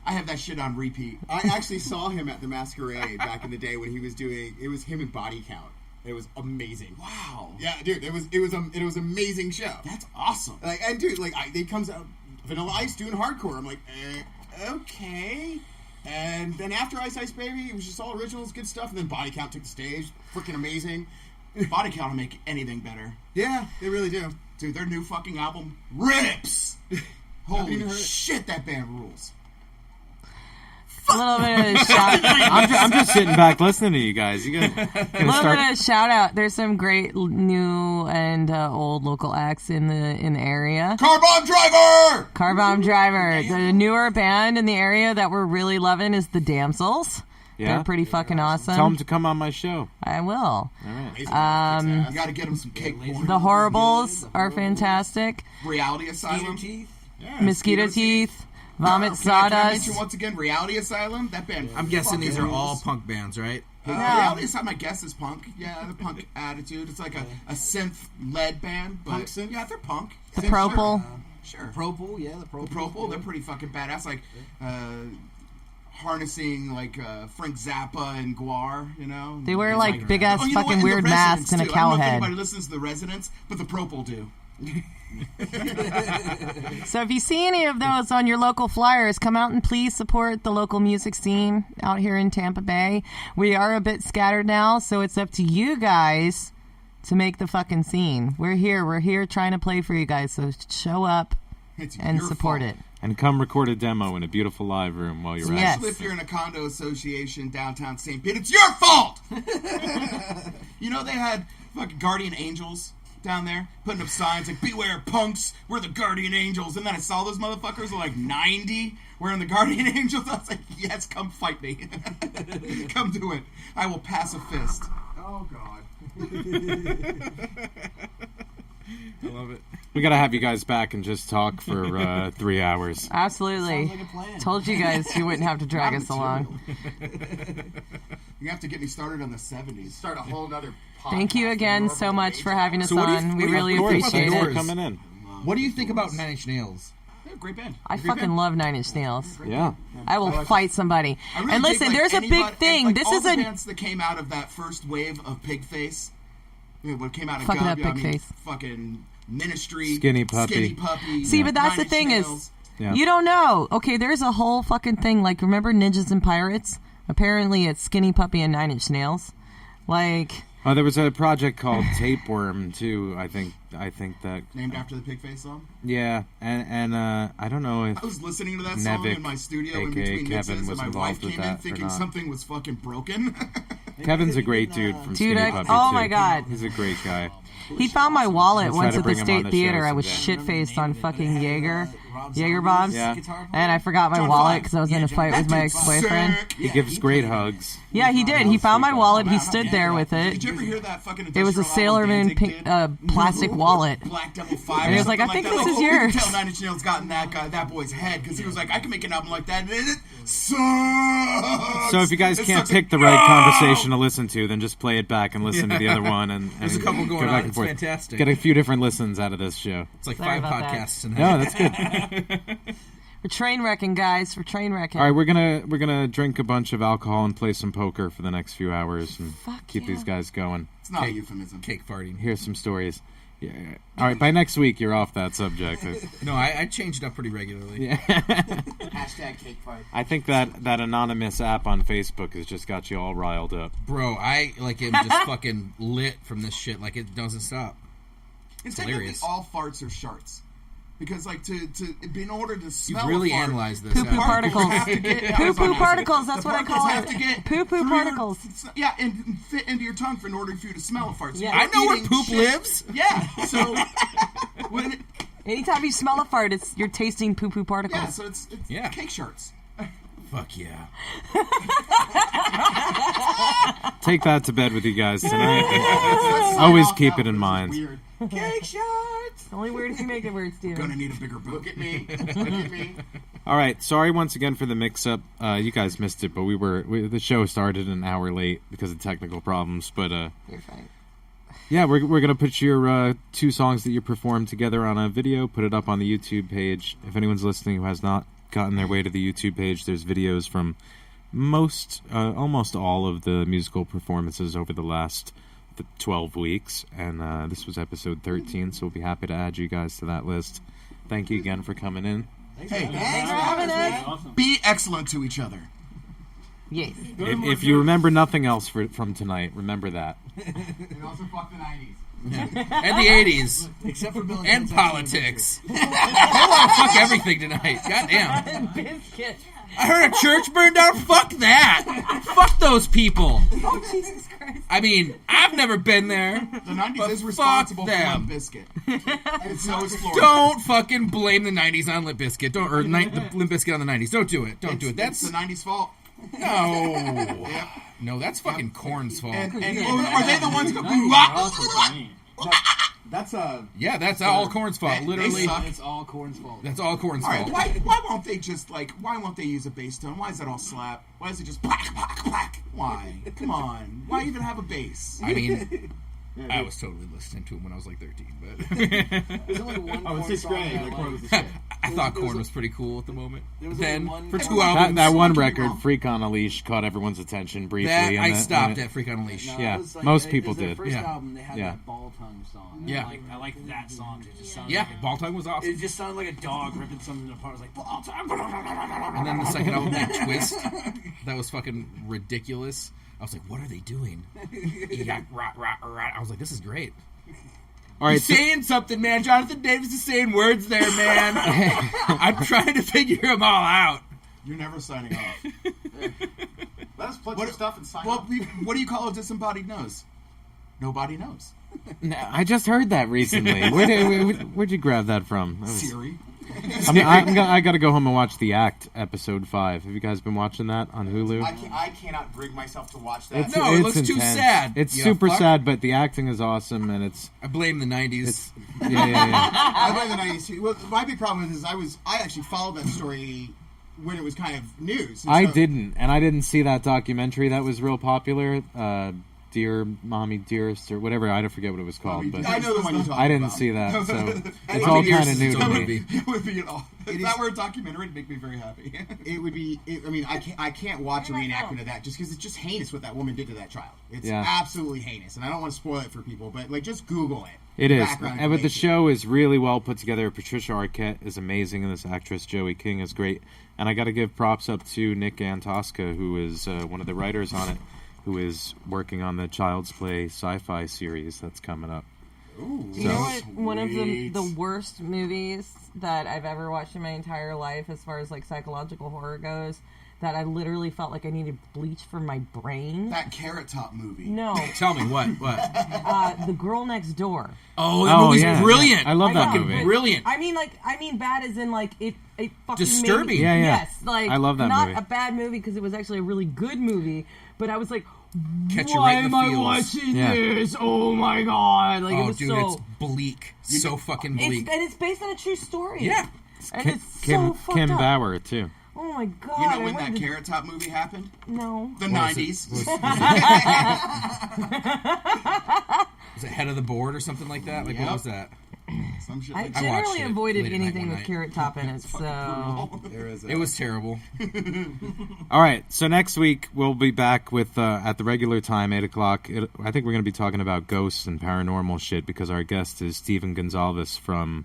I have that shit on repeat. I actually saw him at the Masquerade back in the day when he was doing. It was him and Body Count. It was amazing. Wow. Yeah, dude, it was amazing show. That's awesome. Like, and dude, like, they comes out Vanilla Ice doing hardcore. I'm like, okay. And then after Ice Ice Baby, it was just all originals, good stuff. And then Body Count took the stage, freaking amazing. Body Count will make anything better. Yeah, they really do. Dude, their new fucking album rips. Holy shit, that band rules. A little bit of a shout. I'm just sitting back listening to you guys. You guys A little bit of a shout out. There's some great new and old local acts in the area. Car Bomb Driver. Car Bomb Driver. The newer band in the area that we're really loving is the Damsels. Yeah? They're pretty fucking awesome. Tell them to come on my show. I will. All right. You gotta get them some cake porn. The Horribles are fantastic. Reality Asylum. Mosquito Teeth. Vomit Can I Sawdust. mention once again Reality Asylum? That band. I'm guessing these are fucking all rules. punk bands, right? Reality Asylum, I guess, is punk. Yeah, the punk attitude. It's like a synth-led band. But Punk synth? Yeah, they're punk. The Propel. Sure. Propel, yeah, the Propel. They're pretty fucking badass. Like, harnessing, like, Frank Zappa and Guar, you know? They wear, It's like, big-ass you know fucking what? weird The masks and a Residents, too. cow I don't know if head. anybody listens to The Residents, but the Propel do. So if you see any of those on your local flyers, come out and please support the local music scene out here in Tampa Bay. We are a bit scattered now, so it's up to you guys to make the fucking scene. We're here trying to play for you guys, so show up and support it. And come record a demo in a beautiful live room while you're Yes. at Especially if you're in a condo association downtown St. Pete, it's your fault! You know, they had fucking Guardian Angels down there putting up signs like, beware punks, we're the Guardian Angels. And then I saw those motherfuckers were like 90 wearing the Guardian Angels. I was like, yes, come fight me. Come do it. I will pass a fist. Oh, God. I love it. We gotta have you guys back and just talk for 3 hours. Absolutely. Sounds like a plan. Told you guys you wouldn't have to drag us along. You have to get me started on the 70s. Start a whole nother podcast. Thank you again so much for having us So what do you- on. what We do you- really of course, appreciate of it. course. Coming in. What do you think about Nine Inch Nails? They're a great band. I fucking love Nine Inch Nails. Yeah. I will fight somebody. I really And dig, listen, like, there's a anybody- big thing. Like, This all is the a bands that came out of that first wave of Pigface. You know, what came out of Fucking up Gub, I mean, Pigface. fucking Ministry, Skinny Puppy. See, but that's Nine the thing Inch is, Nails. Yeah. you don't know. Okay, there's a whole fucking thing. Like, remember Ninjas and Pirates? Apparently, it's Skinny Puppy and Nine Inch Nails. Like, Oh, there was a project called Tapeworm too. I think that named after the Pigface song. Yeah, and I don't know if I was listening to that song in my studio in between Kevin mixes, was and my wife involved with came in that or thinking not. something was fucking broken. Kevin's a great dude from Dude, Skinny I- Puppy oh too. my God. He's a great guy. He found my wallet Let's try once to at the bring him on State the Theater. show I was someday. shit-faced on fucking Jaeger bombs. Yeah. And I forgot my wallet because I was in a fight with my ex-boyfriend. He gives great hugs. Yeah, he did. He found my wallet. He stood there with it. Did you ever hear that fucking It was a Sailor Moon pink, plastic wallet. Black Devil 5 And he was like, I something think that. this is You yours. can tell Nine Inch Nails got in that boy's head because he was like, I can make an album like that, and it sucks. So if you guys It can't sucks. pick the right conversation to listen to, then just play it back and listen to the other one. And There's a couple go going back on. and It's forth. fantastic. Get a few different listens out of this show. It's like Sorry 5 about that. podcasts tonight. No, that's good. We're train wrecking, guys. We're train wrecking. All right, we're gonna drink a bunch of alcohol and play some poker for the next few hours and keep these guys going. It's not a euphemism. Cake farting. Here's some stories. Yeah. All right, by next week you're off that subject. No, I changed up pretty regularly. Yeah. Hashtag cake fight. I think that anonymous app on Facebook has just got you all riled up. Bro, I like am just fucking lit from this shit. Like it doesn't stop. It's hilarious. technically all farts are sharts. Because, like, in order to smell really a fart, analyzed this. Poo-poo particles. have to get- Poo-poo particles, that's the what I particles call have it. to get Poo-poo through particles. Yeah, and fit into your tongue in order for you to smell a fart. So Yeah. you're I know where eating poop shit. lives. Yeah, so when it, Anytime you smell a fart, you're tasting poo-poo particles. yeah, so it's cake sharts. Fuck yeah. Take that to bed with you guys tonight. Always keep it in mind. Weird. Cake shots. Only weird if you make it weird, Steven. Gonna need a bigger book. Look at me. Look at me. All right, sorry once again for the mix-up. You guys missed it, but the show started an hour late because of technical problems. But You're fine. yeah, we're gonna put your 2 songs that you performed together on a video, put it up on the YouTube page. If anyone's listening who has not gotten their way to the YouTube page, there's videos from almost all of the musical performances over the last 12 weeks, and this was episode 13, so we'll be happy to add you guys to that list. Thank you again for coming in. Hey, Thanks for having us. be excellent to each other. Yes. If you remember nothing else from tonight, remember that. And also fuck the 90s. And the 80s. Except for Bill And Gates' politics. I want to fuck everything tonight. Goddamn. Biscuit. I heard a church burned down. Fuck that. Fuck those people. Oh, Jesus Christ. I mean, I've never been there. The 90s But is fuck responsible for them. Limp Biscuit. And so is Florida. Don't fucking blame the 90s on Limp Bizkit. The Limp Bizkit on the 90s. Don't do it. Don't do it. That's That's the 90s fault. no. No, that's fucking Korn's fault. And are they the ones who go? That's a. Yeah, that's all Korn's fault. They Literally, suck. It's all Korn's fault. that's all Korn's All right, fault. why won't they just why won't they use a bass tone? Why is that all slap? Why is it just plack plack plack? Why? Come on. Why even have a bass? I mean, I was totally listening to him when I was like 13, but There's only one Oh, in Korn 6th song grade, I the Korn like. was the shit. I thought Korn was pretty cool at the moment. There was Then, only one- for 2 That- albums, That one Don't get me record, wrong. Freak on a Leash, caught everyone's attention briefly. that and I that- stopped and it- at Freak on a Leash. No, Yeah, it was like, most it people was their did. First Yeah. album, they had Yeah. that ball tongue song. Yeah. I like that song. It just sounded Yeah, like Ball Tongue was awesome. it just sounded like a dog ripping something apart. It was like ball tongue. And then the second album, that Twist, that was fucking ridiculous. I was like, what are they doing? Yeah, rah, rah, rah. I was like, this is great. All right, He's so- saying something, man. Jonathan Davis is saying words there, man. I'm trying to figure them all out. You're never signing off. Let us plug some stuff and sign Well, up. what do you call a disembodied nose? Nobody knows. I just heard that recently. Where'd you grab that from? That was- Siri. I got to go home and watch The Act, episode 5. Have you guys been watching that on Hulu? I cannot bring myself to watch that. It's, No, it it's looks too intense. sad, It's you super fuck. sad, but the acting is awesome, and it's I blame the 90s. yeah. I blame the 90s too. Well, my big problem is I actually followed that story when it was kind of news. And I so- didn't, and I didn't see that documentary that was real popular. Dear Mommy Dearest, or whatever. I don't forget what it was called, but I know the one you're talking I didn't about. see that, so it's Mommy all Dearest kind of is new its to own me. movie. It would be an all. If It that is- were a documentary, it'd make me very happy. It would be. I mean, I can't watch a reenactment of that just because it's just heinous what that woman did to that child. It's Yeah. absolutely heinous, and I don't want to spoil it for people, but like just Google it. It is, Background and but the information. show is really well put together. Patricia Arquette is amazing, and this actress Joey King is great. And I got to give props up to Nick Antosca, who is one of the writers on it, who is working on the Child's Play sci-fi series that's coming up. You know what? One of the worst movies that I've ever watched in my entire life, as far as like psychological horror goes, that I literally felt like I needed bleach for my brain. That Carrot Top movie. No. Tell me what? The Girl Next Door. Oh, that movie's yeah. brilliant. I love that know, movie. but- Brilliant. I mean bad as in like it fucking Disturbing. made me, Yeah, yeah. Yes, like I love that not movie. a bad movie because it was actually a really good movie, but I was like, Catch you why right in am the I feels. watching Yeah. this? Oh my god! Like it Oh, was dude, so. it's bleak. So fucking bleak. It's based on a true story. Yeah. And Kim, it's so fucked Kim up. Bauer too. Oh my god! You know I when wanted that to- Carrot Top movie happened? No. The What was 90s. Was it Head of the Board or something like that? Like, what Yep. was that? Some shit I like I generally watched it avoided late at night anything one with night. Carrot Top in it, so It was terrible. All right, so next week we'll be back with at the regular time, 8 o'clock. I think we're going to be talking about ghosts and paranormal shit because our guest is Steven Gonzalez from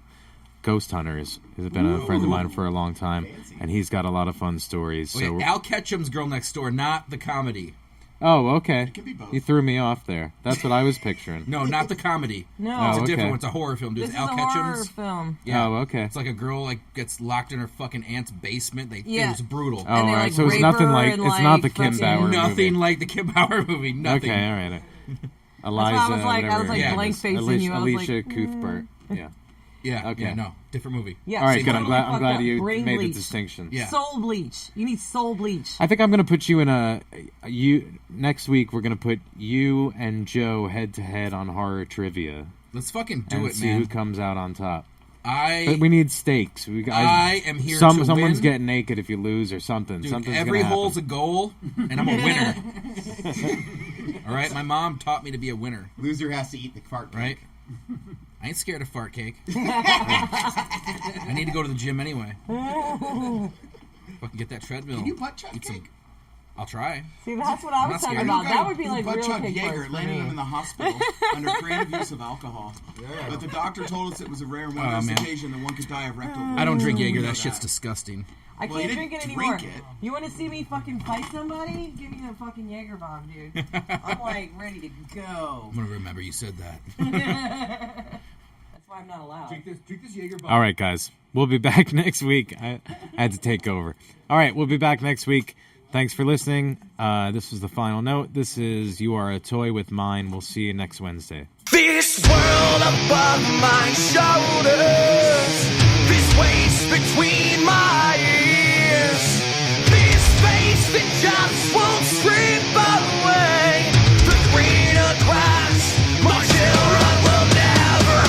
Ghost Hunters. He's been a friend of mine for a long time, and he's got a lot of fun stories. Okay, So, Al Ketchum's Girl Next Door, not the comedy. oh, okay. can be both. You threw me off there. That's what I was picturing. No, not the comedy. No. It's Oh, a different okay. one. It's a horror film, dude. this is Al a horror Ketchum's. film. Yeah. Oh, okay. It's like a girl like gets locked in her fucking aunt's basement. It Yeah. was brutal. Oh, all they, right. like, So it's rape nothing her like and, it's not the like, Kim fucking- Bauer Nothing movie. like the Kim Bauer movie. Nothing. Okay, all right. why I was Eliza, like- I was whatever like her name blank is. facing Alicia, you. I was Alicia like, Cuthbert. Yeah. Yeah. Okay. Yeah, no, different movie. Yeah, All right, so good. I'm totally glad fucked up. you Brain made the bleach. distinction. Yeah. Soul bleach. You need soul bleach. I think I'm going to put you in next week we're going to put you and Joe head to head on horror trivia Let's fucking do and it, see man. who comes out on top. I But we need stakes. I am here to Someone's win. getting naked if you lose or something. Dude, Something's every gonna hole's a happen. goal, and I'm a winner. All right, my mom taught me to be a winner. Loser has to eat the fart cake. Right? I ain't scared of fart cake. I need to go to the gym anyway. Fucking get that treadmill. Can you butt chug Eat cake? some. I'll try. See, that's what I I'm was not talking scared. about. I know a guy That would be who like butt real chugged kick Jaeger, for landed him in me. the hospital under creative use of alcohol. But the doctor told us it was a rare and one man. occasion that one could die of rectal. I don't drink Jaeger. We know That shit's disgusting. I Well, you can't drink didn't it anymore. drink it. You want to see me fucking fight somebody? Give me the fucking Jaeger bomb, dude. I'm like ready to go. I'm gonna remember you said that. That's why I'm not allowed. Drink this Jaeger bomb. All right, guys. We'll be back next week. I had to take over. All right, we'll be back next week. Thanks for listening. This was the final note. This is You Are a Toy with Mine. We'll see you next Wednesday. This world above my shoulders, this waist between my ears, this face that just won't strip away the greener grass. My children will never.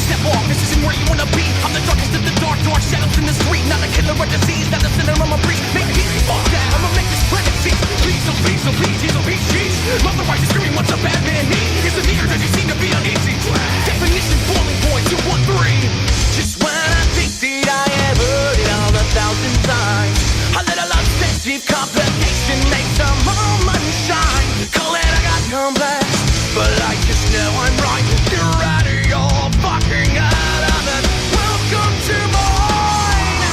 Step off, this isn't where you wanna be. I'm the darkest of the dark, dark shadows in the street. Not a killer or disease, not a sinner on my breach. Make peace, fuck that, I'ma make this planet cease. Please, oh please, oh please, he's a peace, cheese. Mother righteous screaming, what's a bad man need? Is it me or does he seem to be uneasy? Definition, boiling point, 213. Just when I think that I have heard it all 1,000 times, a little obsessive complication makes the moment shine. Call it I got complex, but I just know I'm right. You're out of your fucking element. Welcome to mine.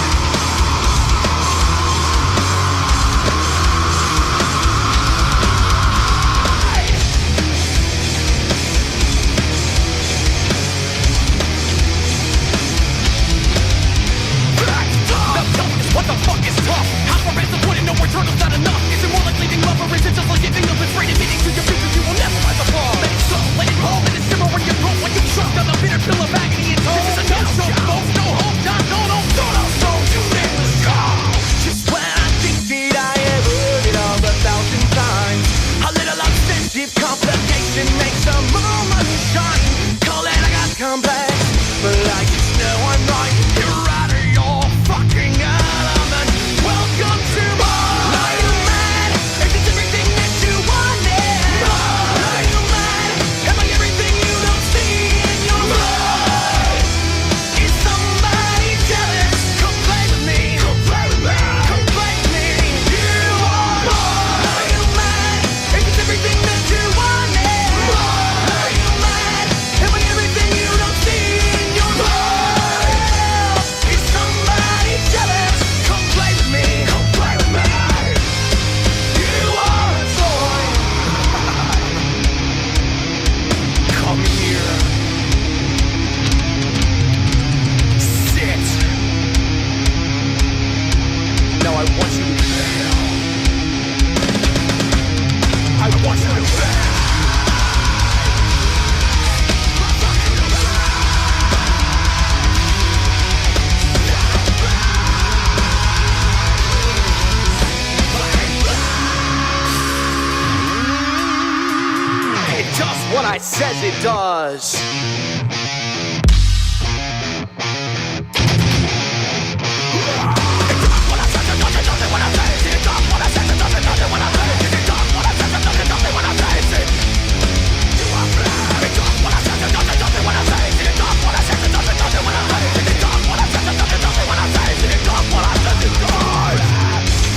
says it does.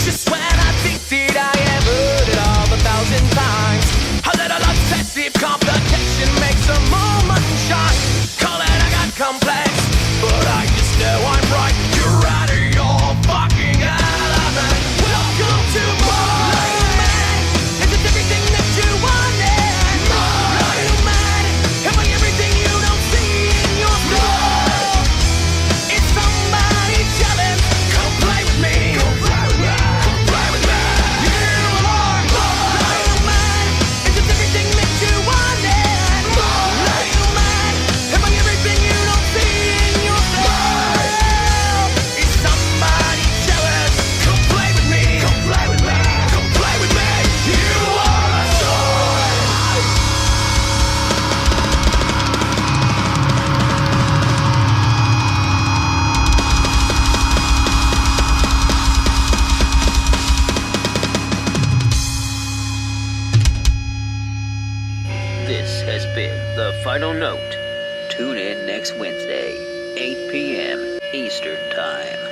Just when I think that I have heard it all 1,000 times, a little obsessive complication makes a moment shine. Call it I got complex, but I just know I'm right. You're out of your fucking element. Welcome to my man. Is it everything that you wanted? My man, am I everything you don't see in your soul? Is somebody jealous? Come play with me. Come play with me. Come play with me. You are my man. Is it everything that you wanted? My man, am I everything you don't see in your soul? Is somebody jealous? Come play with me. Come play with me. Come play with me. You are a soul. This has been The Final Note. Tune in next Wednesday, 8 p.m. Eastern Time.